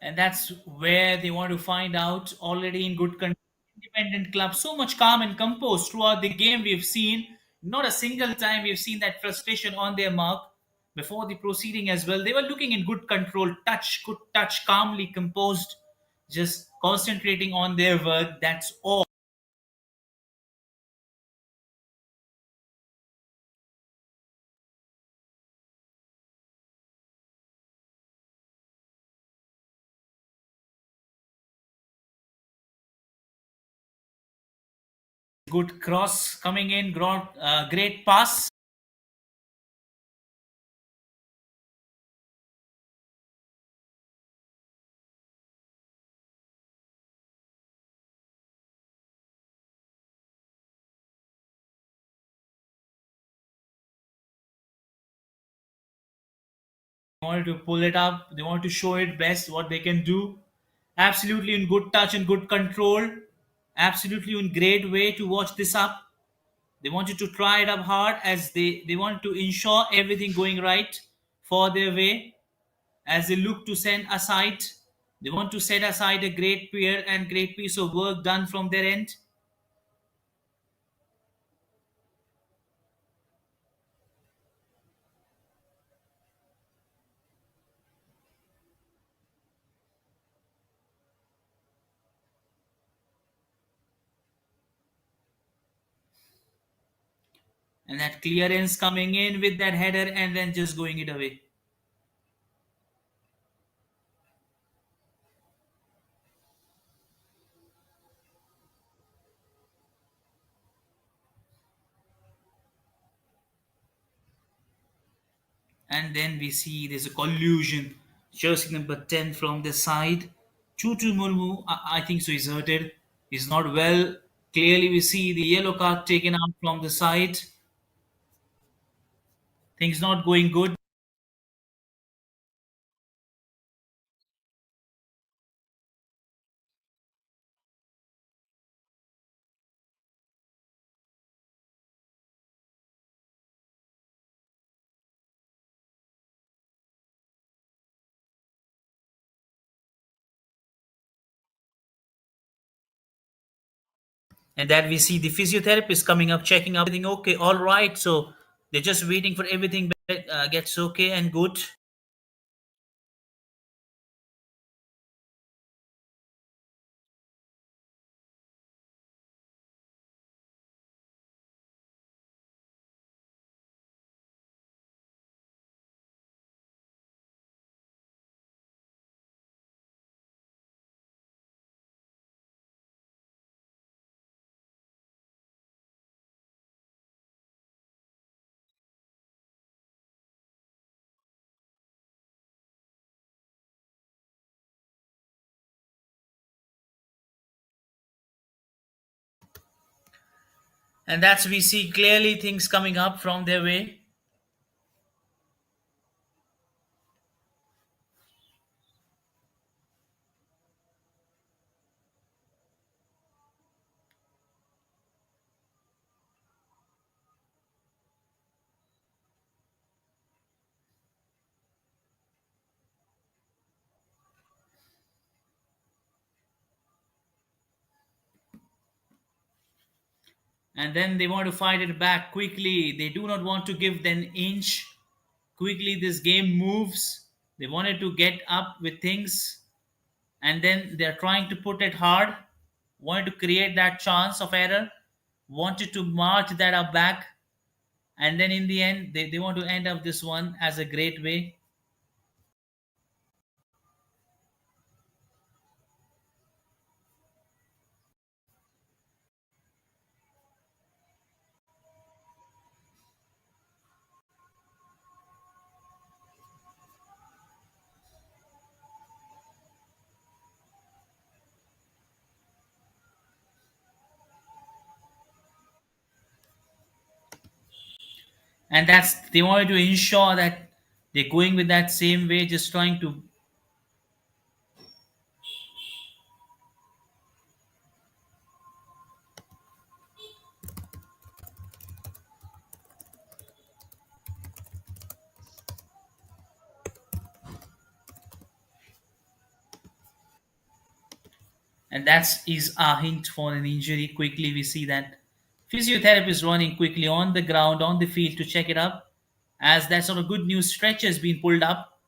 and that's where they want to find out. Already in good condition, independent club, so much calm and composed throughout the game. We've seen not a single time we've seen that frustration on their mark before the proceeding as well. They were looking in good control, touch, good touch, calmly composed, just concentrating on their work. That's all. Good cross coming in, great pass. They wanted to pull it up. They want to show it best what they can do. Absolutely in good touch and good control. Absolutely in great way to watch this up. They wanted to try it up hard as they want to ensure everything going right for their way as they look to send aside. They want to set aside a great pair and great piece of work done from their end. And that clearance coming in with that header and then just going it away. And then we see there's a collusion. Jersey number 10 from the side. Chutu Murmu, I think so, he's hurted. He's not well. Clearly, we see the yellow card taken out from the side. Things not going good. And that we see the physiotherapist coming up, checking up, everything okay, all right. So they're just waiting for everything gets okay and good. And that's we see clearly things coming up from their way. And then they want to fight it back quickly. They do not want to give an inch. Quickly, this game moves. They wanted to get up with things, and then they're trying to put it hard. Wanted to create that chance of error. Wanted to march that up back, and then in the end, they want to end up this one as a great way. And that's they wanted to ensure that they're going with that same way, just trying to. and that is a hint for an injury. Quickly, we see that physiotherapist running quickly on the ground, on the field to check it up, as that sort of good news stretch has been pulled up.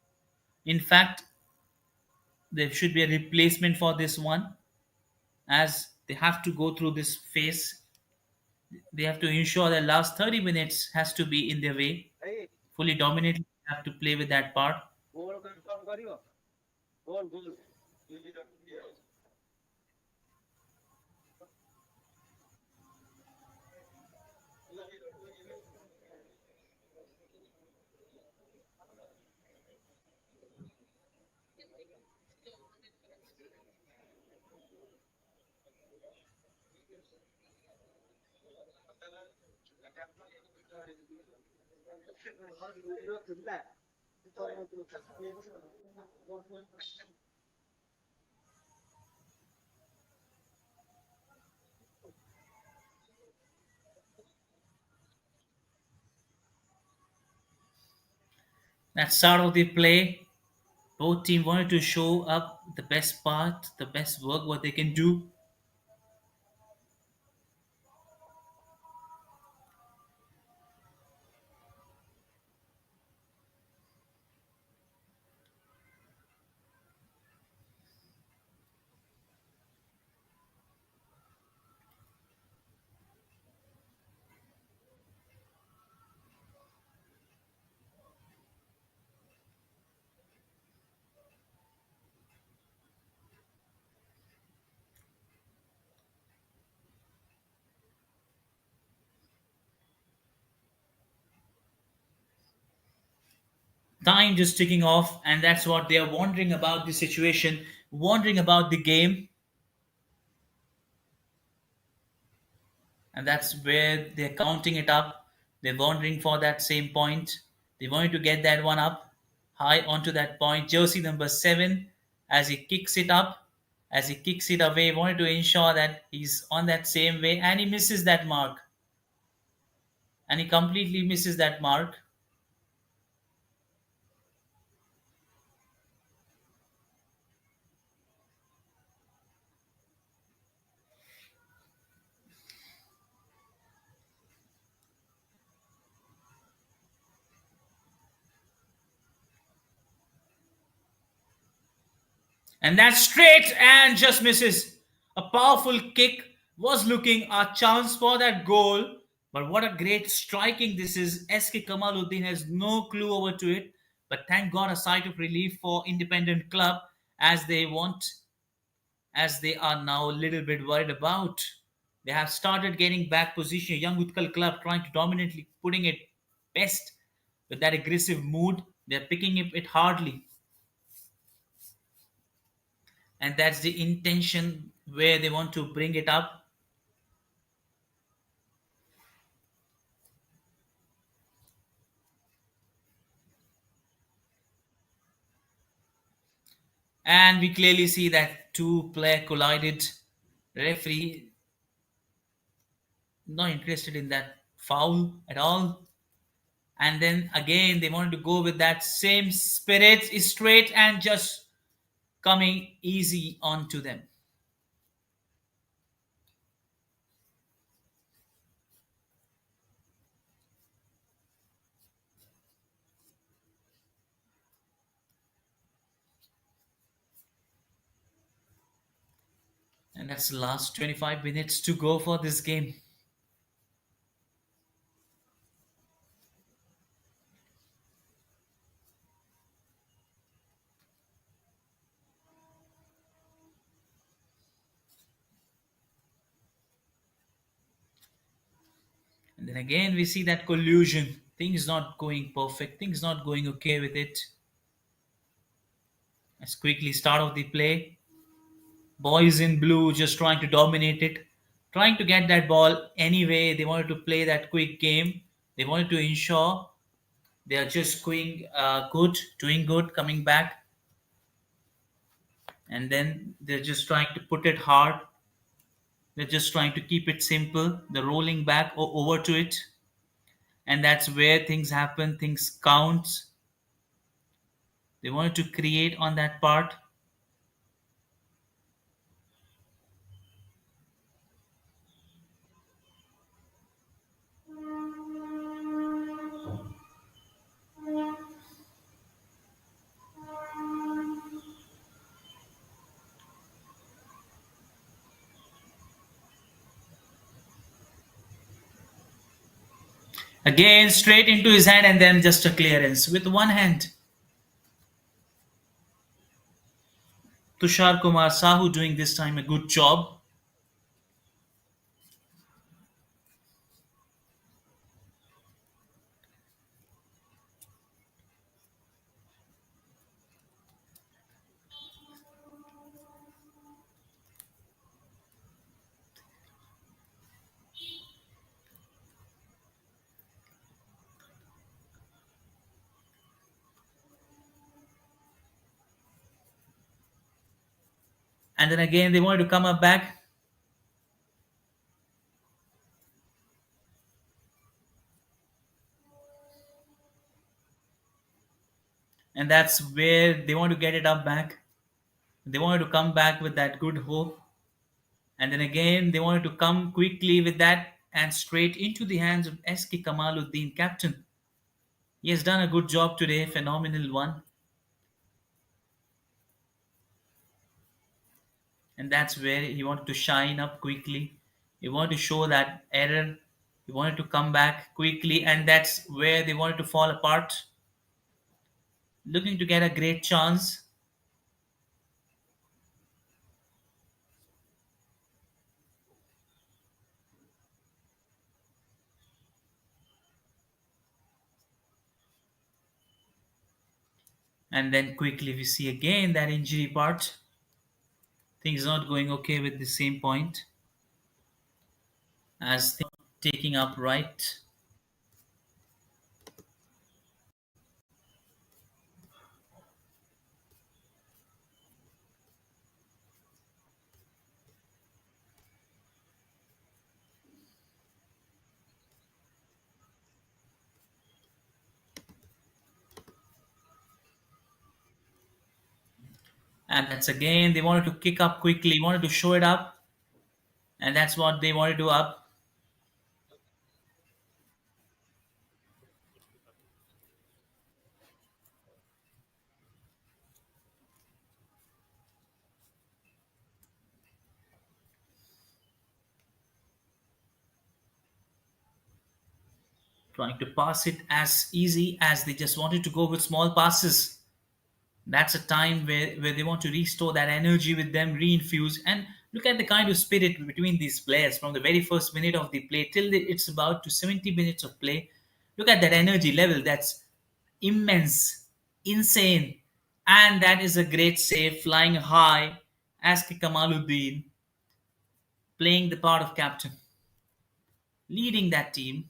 In fact, there should be a replacement for this one, as they have to go through this phase. They have to ensure that last 30 minutes has to be in their way. Fully dominated, have to play with that part. That start of the play, both team wanted to show up the best part, the best work, what they can do. Time just ticking off, and that's what they are wondering about the situation, wondering about the game, and that's where they're counting it up. They're wondering for that same point. They wanted to get that one up high onto that point. Jersey number 7, as he kicks it up, as he kicks it away, wanted to ensure that he's on that same way, and he misses that mark. And he completely misses that mark. And that's straight and just misses. A powerful kick was looking a chance for that goal. But what a great striking this is. SK Kamaluddin has no clue over to it. But thank God, a sight of relief for Independent Club, as they want, as they are now a little bit worried about. They have started getting back position. Young Utkal Club trying to dominantly putting it best with that aggressive mood. They're picking it hardly. And that's the intention where they want to bring it up. And we clearly see that two player collided. Referee not interested in that foul at all. And then again they wanted to go with that same spirit, straight and just coming easy onto them. And that's the last 25 minutes to go for this game. And then again we see that collusion. Things not going perfect. Things not going okay with it. Let's quickly start off the play. Boys in blue just trying to dominate it, trying to get that ball anyway. They wanted to play that quick game. They wanted to ensure they are just going good, doing good, coming back, and then they're just trying to put it hard. They're just trying to keep it simple. The rolling back over to it, and that's where things happen. Things counts. They wanted to create on that part. Again, straight into his hand and then just a clearance with one hand. Tushar Kumar Sahu doing this time a good job. And then again, they wanted to come up back. And that's where they want to get it up back. They wanted to come back with that good hope. And then again, they wanted to come quickly with that and straight into the hands of SK Kamaluddin, captain. He has done a good job today, phenomenal one. And that's where he wanted to shine up quickly. He wanted to show that error. He wanted to come back quickly, and that's where they wanted to fall apart. Looking to get a great chance. And then quickly we see again that injury part. Things not going okay with the same point as things taking up right. And that's again they wanted to kick up quickly, wanted to show it up, and that's what they wanted to do up. Trying to pass it as easy as they just wanted to go with small passes. That's a time where they want to restore that energy with them, reinfuse, and look at the kind of spirit between these players from the very first minute of the play till it's about to 70 minutes of play. Look at that energy level. That's immense, insane, and that is a great save, flying high. Ask Kamaluddin playing the part of captain, leading that team.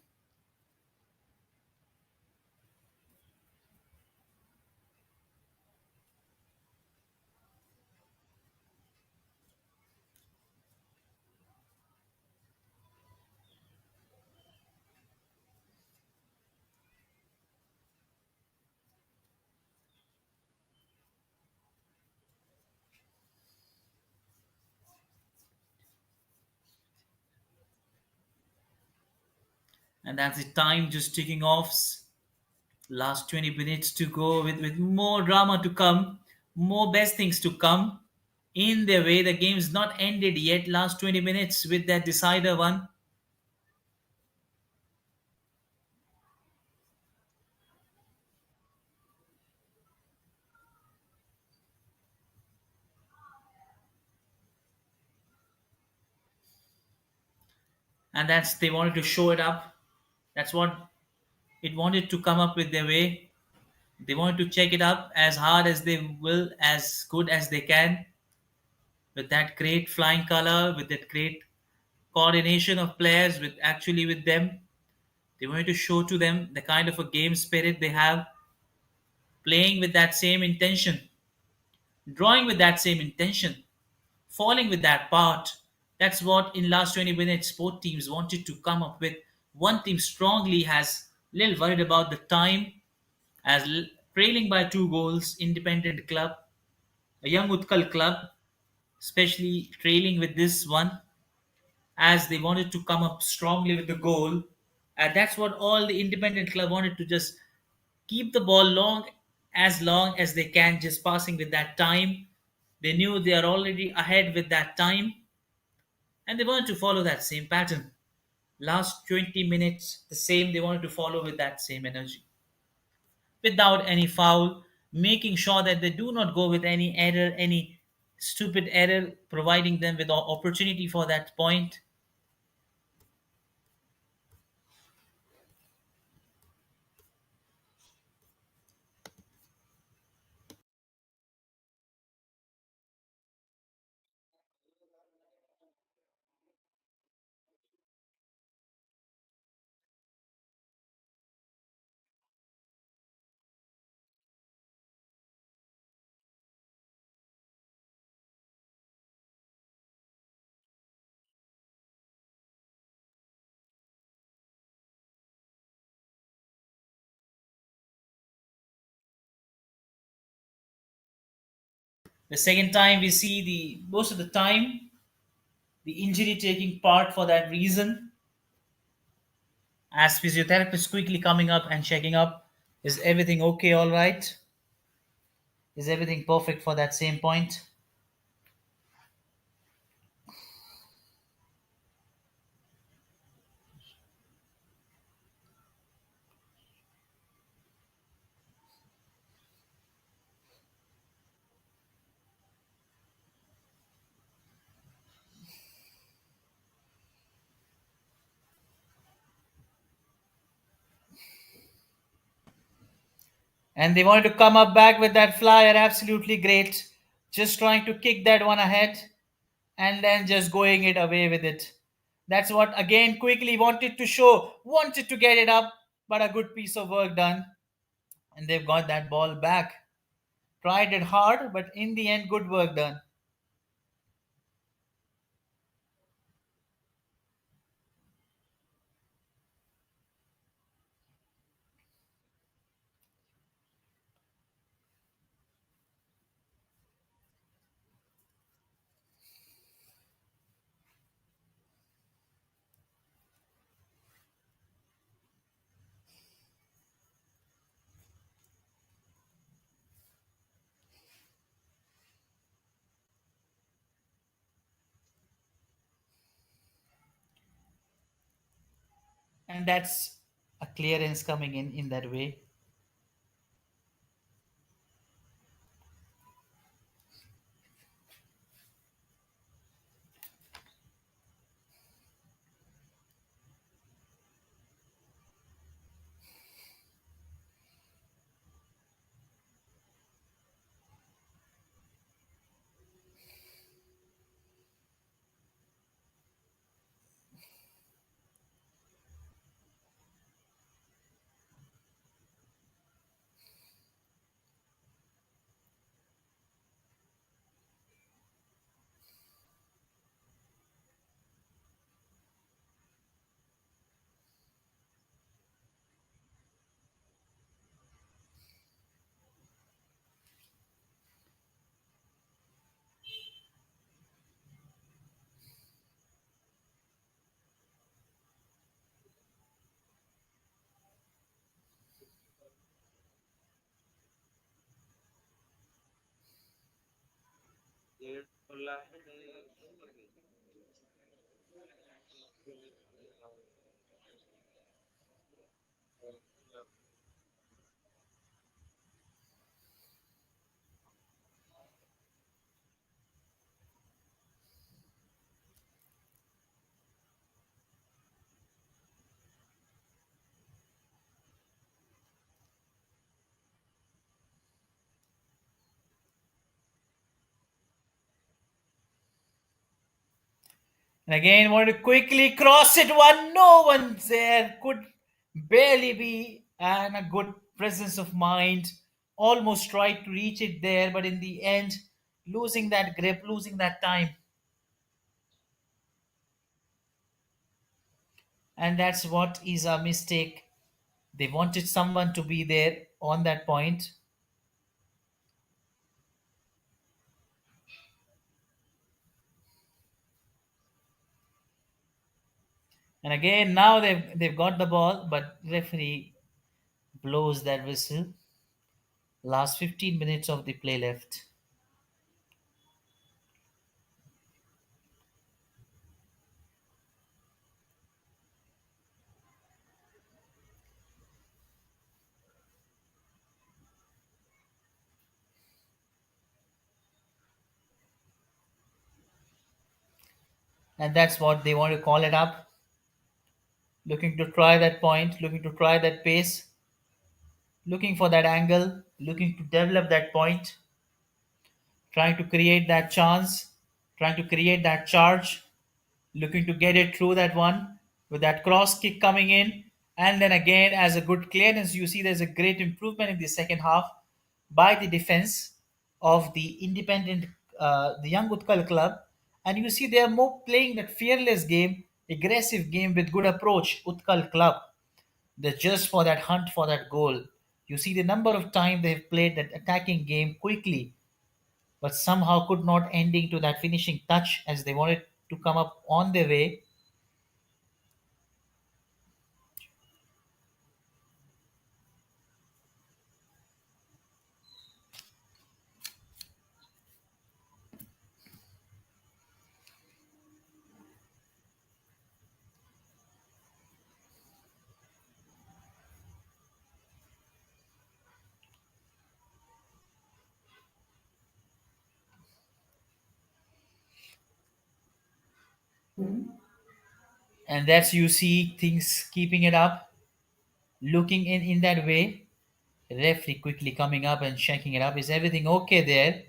And that's the time just ticking off. Last 20 minutes to go with more drama to come, more best things to come in their way. The game's not ended yet. Last 20 minutes with that decider one. And that's they wanted to show it up. That's what it wanted to come up with their way. They wanted to check it up as hard as they will, as good as they can, with that great flying color, with that great coordination of players with actually with them. They wanted to show to them the kind of a game spirit they have, playing with that same intention, drawing with that same intention, falling with that part. That's what in last 20 minutes both teams wanted to come up with. One team strongly has little worried about the time as trailing by 2 goals, independent club, a Young Utkal Club, especially trailing with this one as they wanted to come up strongly with the goal. And that's what all the independent club wanted to just keep the ball long as they can, just passing with that time. They knew they are already ahead with that time, and they wanted to follow that same pattern. Last 20 minutes, the same, they wanted to follow with that same energy. Without any foul, making sure that they do not go with any error, any stupid error, providing them with opportunity for that point. The second time we see the most of the time the injury taking part for that reason, as physiotherapist quickly coming up and checking up, is everything okay, all right? Is everything perfect for that same point? And they wanted to come up back with that flyer, absolutely great. Just trying to kick that one ahead and then just going it away with it. That's what again quickly wanted to show, wanted to get it up, but a good piece of work done. And they've got that ball back. Tried it hard, but in the end, good work done. And that's a clearance coming in that way. And again, wanted to quickly cross it. One, no one's there. Could barely be, and a good presence of mind. Almost tried to reach it there, but in the end, losing that grip, losing that time. And that's what is a mistake. They wanted someone to be there on that point. And again, now they've got the ball, but referee blows that whistle. Last 15 minutes of the play left. And that's what they want to call it up. Looking to try that point, looking to try that pace, looking for that angle, looking to develop that point, trying to create that chance, trying to create that charge, looking to get it through that one with that cross kick coming in. And then again, as a good clearance, you see there's a great improvement in the second half by the defense of the independent, the Young Utkal Club. And you see they are more playing that fearless game, aggressive game with good approach, Utkal Club. They're just for that hunt for that goal. You see the number of times they've played that attacking game quickly, but somehow could not ending to that finishing touch as they wanted to come up on their way. And that's you see things keeping it up, looking in that way. Referee quickly coming up and checking it up. Is everything okay there?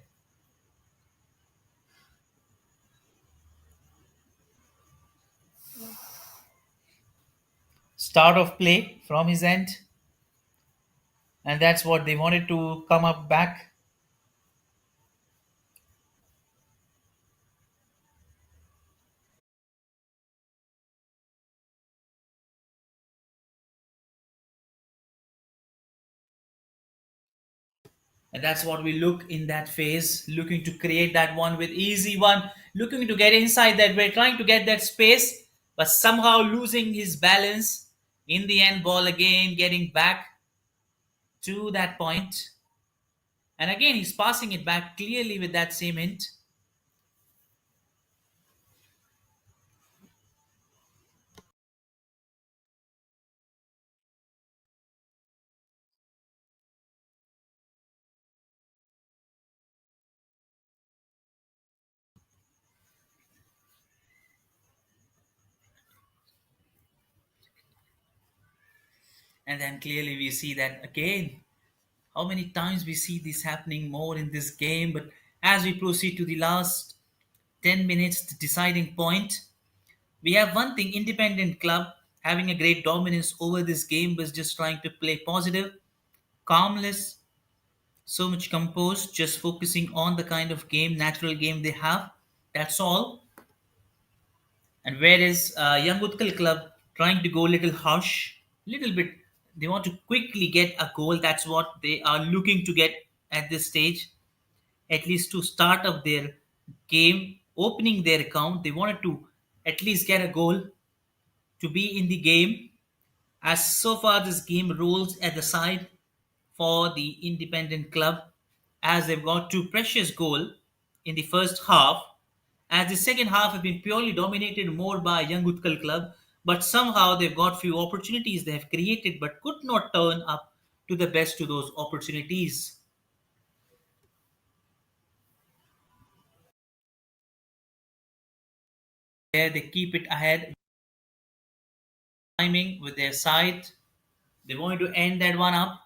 Start of play from his end, and that's what they wanted to come up back. And that's what we look in that phase, looking to create that one with easy one, looking to get inside that way, trying to get that space, but somehow losing his balance. In the end, ball again getting back to that point. And again, he's passing it back clearly with that same hint. And then clearly we see that again. How many times we see this happening more in this game? But as we proceed to the last 10 minutes, the deciding point, we have one thing independent club having a great dominance over this game was just trying to play positive, calmless, so much composed, just focusing on the kind of game, natural game they have. That's all. And whereas Young Utkal Club trying to go a little harsh, little bit, they want to quickly get a goal. That's what they are looking to get at this stage, at least to start up their game, opening their account. They wanted to at least get a goal to be in the game. As so far this game rolls at the side for the independent club, as they've got two precious goal in the first half, as the second half have been purely dominated more by Young Utkal Club, but somehow they've got few opportunities they have created but could not turn up to the best to those opportunities. There they keep it ahead, timing with their side. They wanted to end that one up.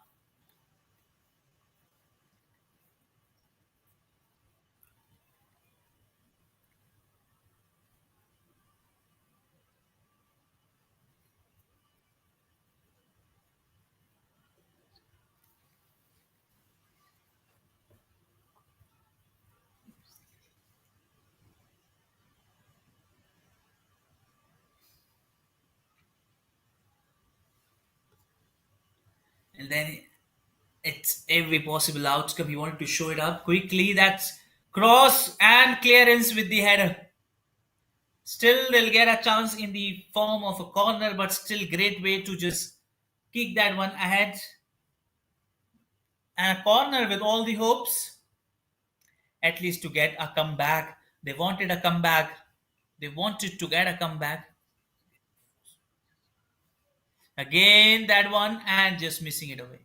And then it's every possible outcome. He wanted to show it up quickly. That's cross and clearance with the header. Still, they'll get a chance in the form of a corner, but still, great way to just kick that one ahead. And a corner with all the hopes, at least to get a comeback. They wanted a comeback. They wanted to get a comeback. Again, that one, and just missing it away.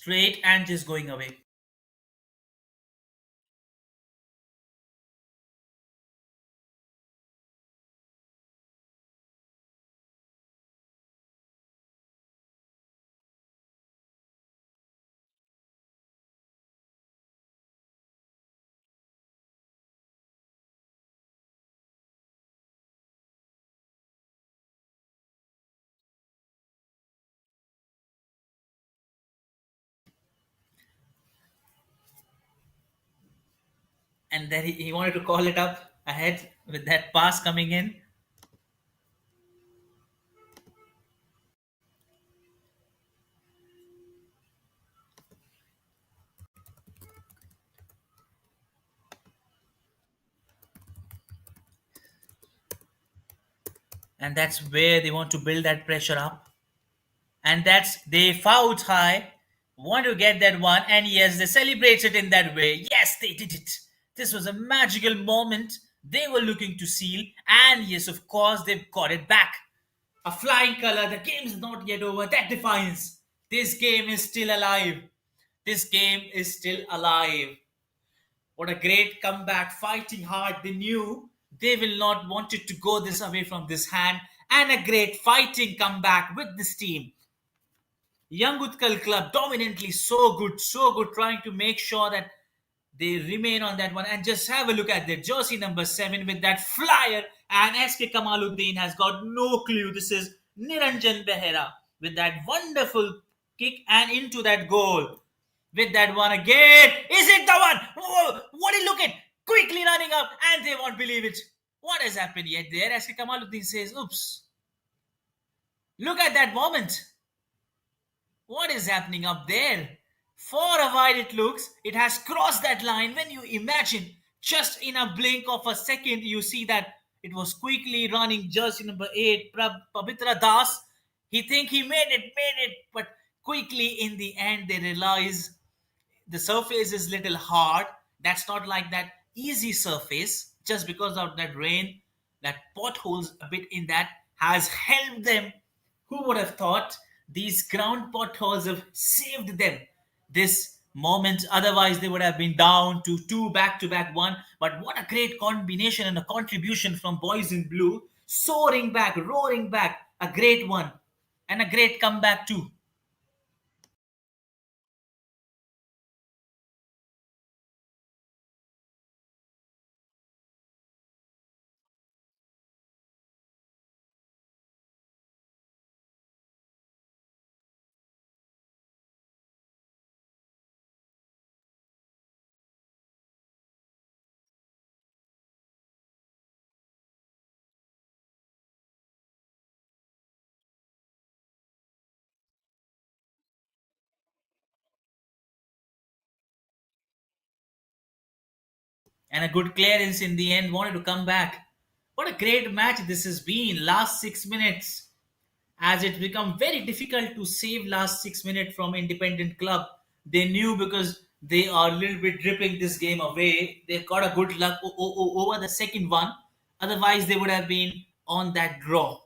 straight and just going away. And then he wanted to call it up ahead with that pass coming in. And that's where they want to build that pressure up. And that's they fouled high, want to get that one, and yes, they celebrate it in that way. Yes, they did it. This was a magical moment they were looking to seal, and yes, of course, they've got it back. A flying color, the game's not yet over. That defines this game is still alive. This game is still alive. What a great comeback, fighting hard. They knew they will not want it to go this away from this hand, and a great fighting comeback with this team. Young Utkal Club dominantly so good, trying to make sure that they remain on that one. And just have a look at their jersey number 7 with that flyer. And SK Kamaluddin has got no clue. This is Niranjan Behera with that wonderful kick and into that goal. With that one again. Is it the one? Whoa, what do you look at? Quickly running up, and they won't believe it. What has happened yet there? SK Kamaluddin says, oops. Look at that moment. What is happening up there? For a while it looks, it has crossed that line. When you imagine, just in a blink of a second, you see that it was quickly running jersey number 8, Pavitra Das. He think he made it, but quickly in the end they realize the surface is little hard. That's not like that easy surface. Just because of that rain, that potholes a bit in that has helped them. Who would have thought these ground potholes have saved them this moment? Otherwise, they would have been down to two back to back one. But what a great combination and a contribution from boys in blue, soaring back, roaring back. A great one and a great comeback too. And a good clearance in the end, wanted to come back. What a great match this has been. Last 6 minutes, as it become very difficult to save last 6 minutes from independent club. They knew because they are a little bit dripping this game away. They got a good luck over the second one. Otherwise, they would have been on that draw.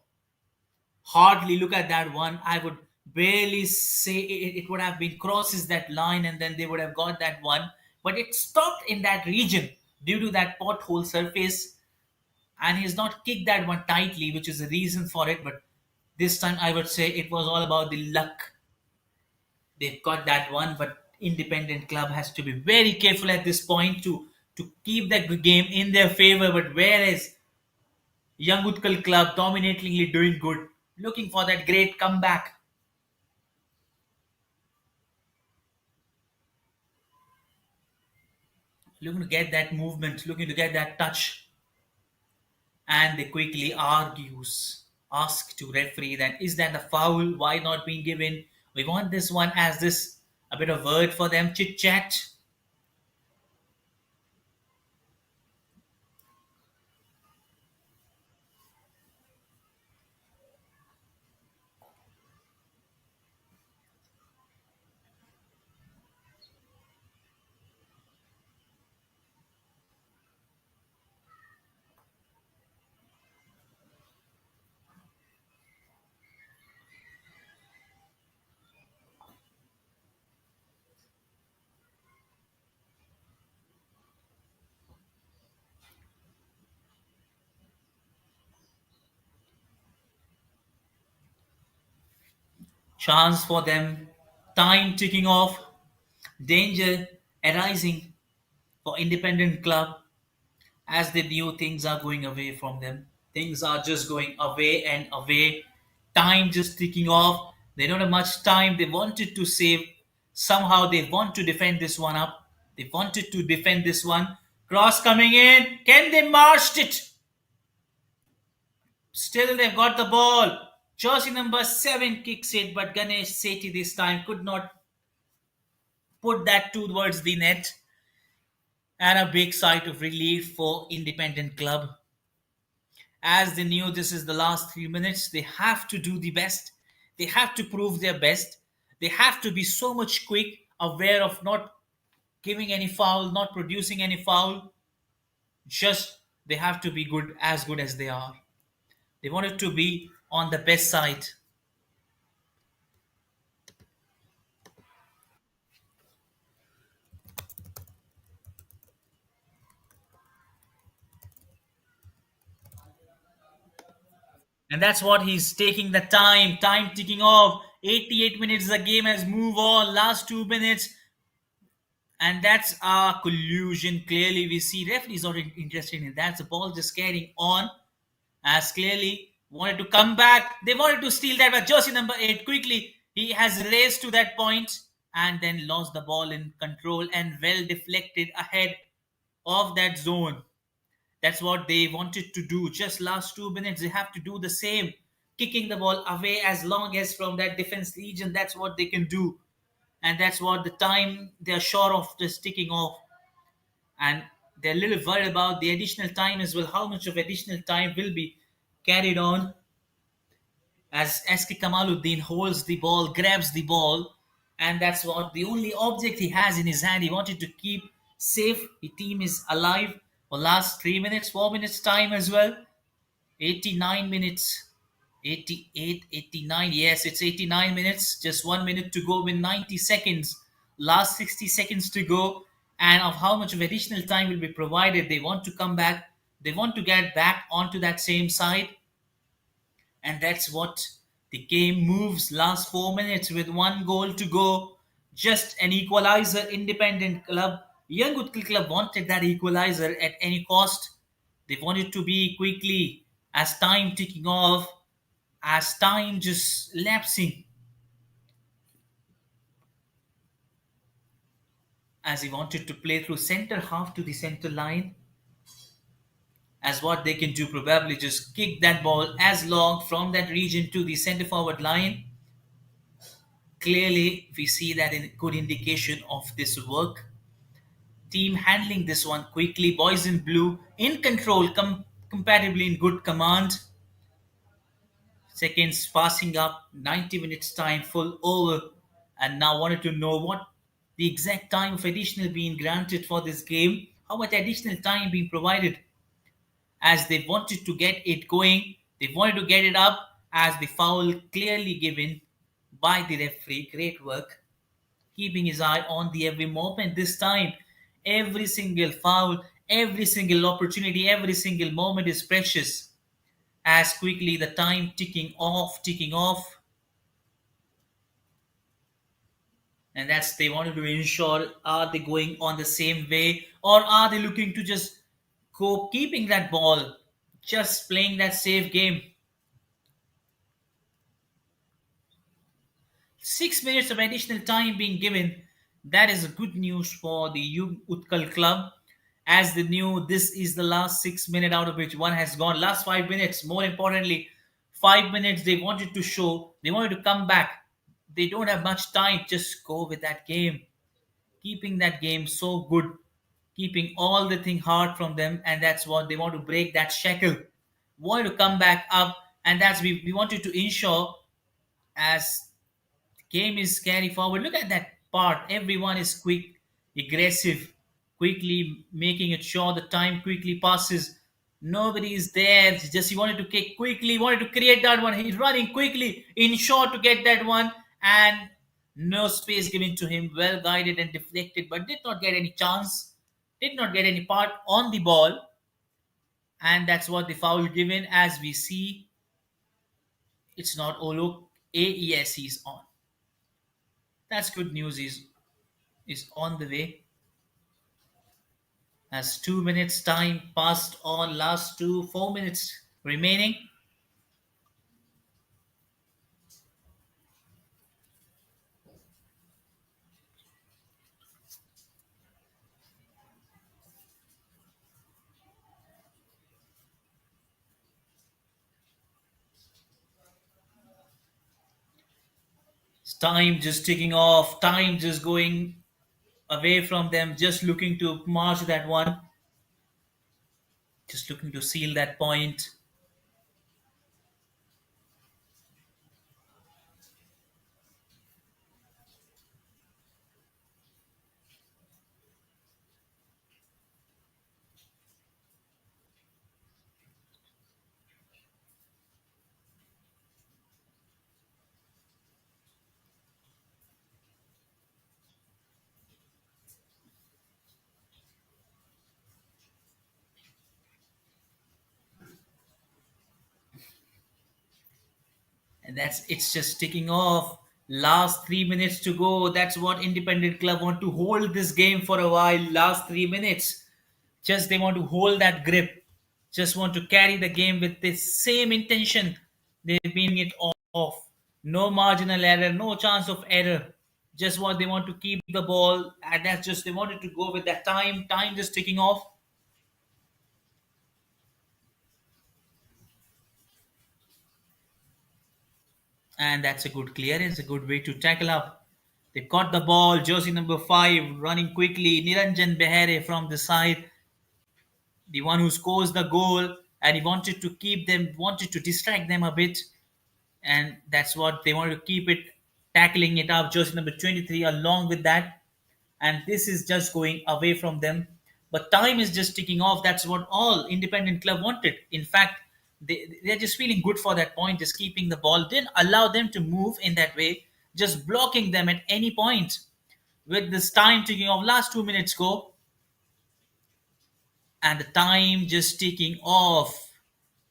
Hardly look at that one. I would barely say it would have been crosses that line and then they would have got that one. But it stopped in that region due to that pothole surface, and he's not kicked that one tightly, which is the reason for it. But this time, I would say it was all about the luck. They've got that one, but independent club has to be very careful at this point to keep that game in their favor. But whereas Young Utkal Club dominatingly doing good, looking for that great comeback, looking to get that movement, looking to get that touch, and they quickly ask to referee that is that a foul? Why not being given? We want this one as this a bit of word for them, chit chat. chance for them, time ticking off, danger arising for independent club as they knew things are going away from them. Things are just going away and away. Time just ticking off. They don't have much time. They wanted to save. Somehow they want to defend this one up. They wanted to defend this one. Cross coming in. Can they march it? Still they've got the ball. Jersey number 7 kicks it, but Ganesh Sethi this time could not put that towards the net. And a big sigh of relief for Independent Club. As they knew this is the last 3 minutes, they have to do the best. They have to prove their best. They have to be so much quick, aware of not giving any foul, not producing any foul. Just they have to be good as they are. They wanted to be on the best side. And that's what he's taking the time ticking off. 88 minutes, the game has moved on. Last 2 minutes, and that's our collusion. Clearly, we see referees not interested in that. The ball just carrying on as clearly wanted to come back. They wanted to steal that, but jersey number 8 quickly. He has raced to that point and then lost the ball in control and well deflected ahead of that zone. That's what they wanted to do. Just last 2 minutes, they have to do the same. Kicking the ball away as long as from that defense region. That's what they can do. And that's what the time they're sure of just ticking off. And they're a little worried about the additional time as well. How much of additional time will be carried on as SK Kamaluddin holds the ball, grabs the ball, and that's what the only object he has in his hand. He wanted to keep safe. The team is alive for last 3 minutes, 4 minutes time as well. 89 minutes. 88, 89. Yes, it's 89 minutes. Just 1 minute to go with 90 seconds. Last 60 seconds to go. And of how much of additional time will be provided. They want to come back. They want to get back onto that same side. And that's what the game moves. Last 4 minutes with 1 goal to go. Just an equalizer. Independent Club. Young Utkal Club wanted that equalizer at any cost. They wanted to be quickly as time ticking off, as time just lapsing, as he wanted to play through center half to the center line. As what they can do, probably just kick that ball as long from that region to the center forward line. Clearly, we see that in good indication of this work. Team handling this one quickly. Boys in blue in control, compatibly in good command. Seconds passing up, 90 minutes time, full over. And now wanted to know what the exact time of additional being granted for this game. How much additional time being provided as they wanted to get it going. They wanted to get it up as the foul clearly given by the referee. Great work. Keeping his eye on the every moment. This time, every single foul, every single opportunity, every single moment is precious. As quickly the time ticking off, ticking off. And that's they wanted to ensure are they going on the same way or are they looking to just go keeping that ball, just playing that safe game. 6 minutes of additional time being given. That is good news for the Young Utkal Club. As they knew, this is the last 6 minutes out of which one has gone. Last 5 minutes, more importantly, 5 minutes they wanted to show, they wanted to come back. They don't have much time. Just go with that game. Keeping that game so good, keeping all the thing hard from them, and that's what they want to break that shackle. Want to come back up, and that's we wanted to ensure as game is carry forward. Look at that part. Everyone is quick, aggressive, quickly making it sure the time quickly passes. Nobody is there. It's just he wanted to kick quickly, wanted to create that one. He's running quickly, in short to get that one, and no space given to him. Well guided and deflected, but did not get any chance. Did not get any part on the ball, and that's what the foul given. As we see, it's not Olok. AES is on. That's good news. Is on the way as 2 minutes time passed on. Last 4 minutes remaining. Time just ticking off. Time just going away from them. Just looking to march that one. Just looking to seal that point. And that's it's just ticking off. Last 3 minutes to go. That's what Independent Club want to hold this game for a while. Last 3 minutes. Just they want to hold that grip. Just want to carry the game with the same intention. They've been it off. No marginal error, no chance of error. Just what they want to keep the ball, and that's just they wanted to go with that time. Time just ticking off, and that's a good clearance, a good way to tackle up. They caught the ball. Jersey number 5 running quickly. Niranjan Behere from the side, the one who scores the goal, and he wanted to keep them, wanted to distract them a bit, and that's what they wanted to keep it, tackling it up. Jersey number 23 along with that, and this is just going away from them. But time is just ticking off. That's what all Independent Club wanted. In fact, they're just feeling good for that point, just keeping the ball, didn't allow them to move in that way, just blocking them at any point. With this time ticking off, last 2 minutes go, and the time just ticking off.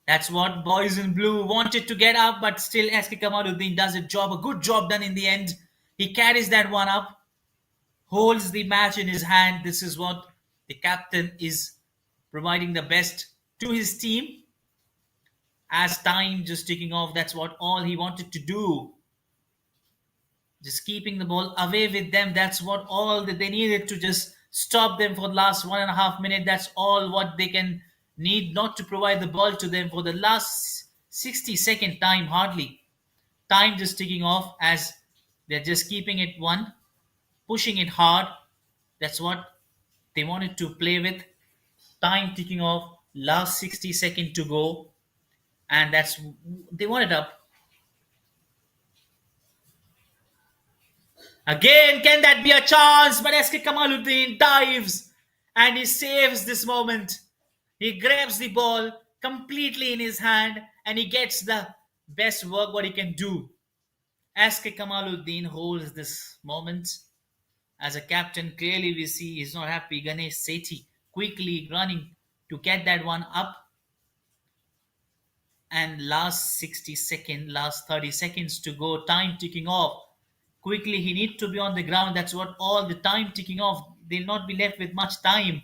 That's what boys in blue wanted to get up, but still SK Kamaluddin does a good job done in the end. He carries that one up, holds the match in his hand. This is what the captain is providing the best to his team. As time just ticking off, that's what all he wanted to do. Just keeping the ball away with them. That's what all that they needed to just stop them for the last 1.5 minutes. That's all what they can need, not to provide the ball to them for the last 60-second time, hardly. Time just ticking off as they're just keeping it one, pushing it hard. That's what they wanted to play with. Time ticking off, last 60 seconds to go, and that's they want it up. Again, can that be a chance? But SK Kamaluddin dives and he saves this moment. He grabs the ball completely in his hand and he gets the best work what he can do. SK Kamaluddin holds this moment. As a captain, clearly we see he's not happy. Ganesh Sethi quickly running to get that one up. And last 60 seconds, last 30 seconds to go, time ticking off. Quickly, he needs to be on the ground. That's what all the time ticking off. They'll not be left with much time.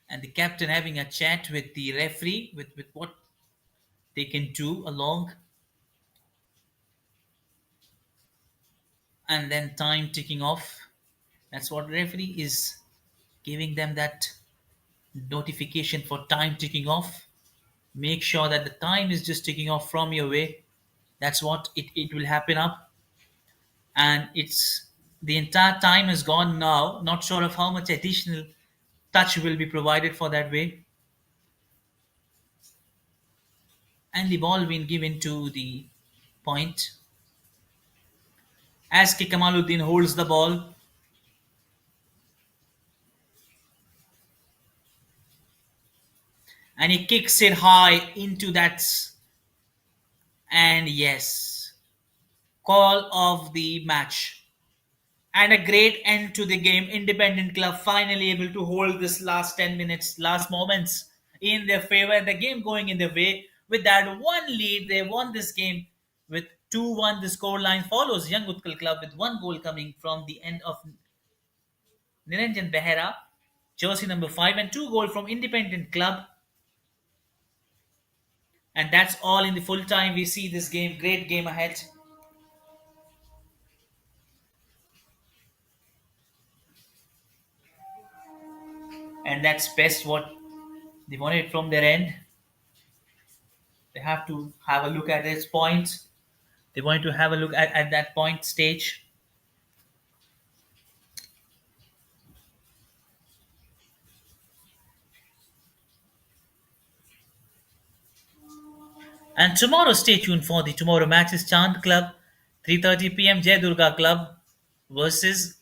And the captain having a chat with the referee with what they can do along. And then time ticking off. That's what referee is giving them, that notification for time ticking off. Make sure that the time is just ticking off from your way. That's what it will happen up. And it's the entire time is gone now. Not sure of how much additional touch will be provided for that way. And the ball being given to the point. As K Kamaluddin holds the ball, and he kicks it high into that. And yes, call of the match. And a great end to the game. Independent Club finally able to hold this last 10 minutes, last moments in their favor. The game going in their way. With that one lead, they won this game with 2-1 the scoreline follows. Young Utkal Club with one goal coming from the end of Niranjan Behera, jersey number 5, and two goal from Independent Club. And that's all in the full time. We see this game, great game ahead. And that's best what they wanted from their end. They have to have a look at its points. They wanted to have a look at that point stage. And tomorrow, stay tuned for the tomorrow matches. Chand Club, 3:30 p.m. Jai Durga Club versus,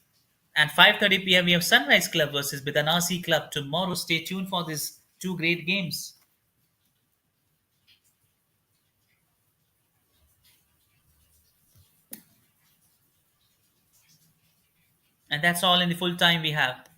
and 5:30 p.m. we have Sunrise Club versus Bidanasi Club. Tomorrow, stay tuned for these two great games. And that's all in the full time we have.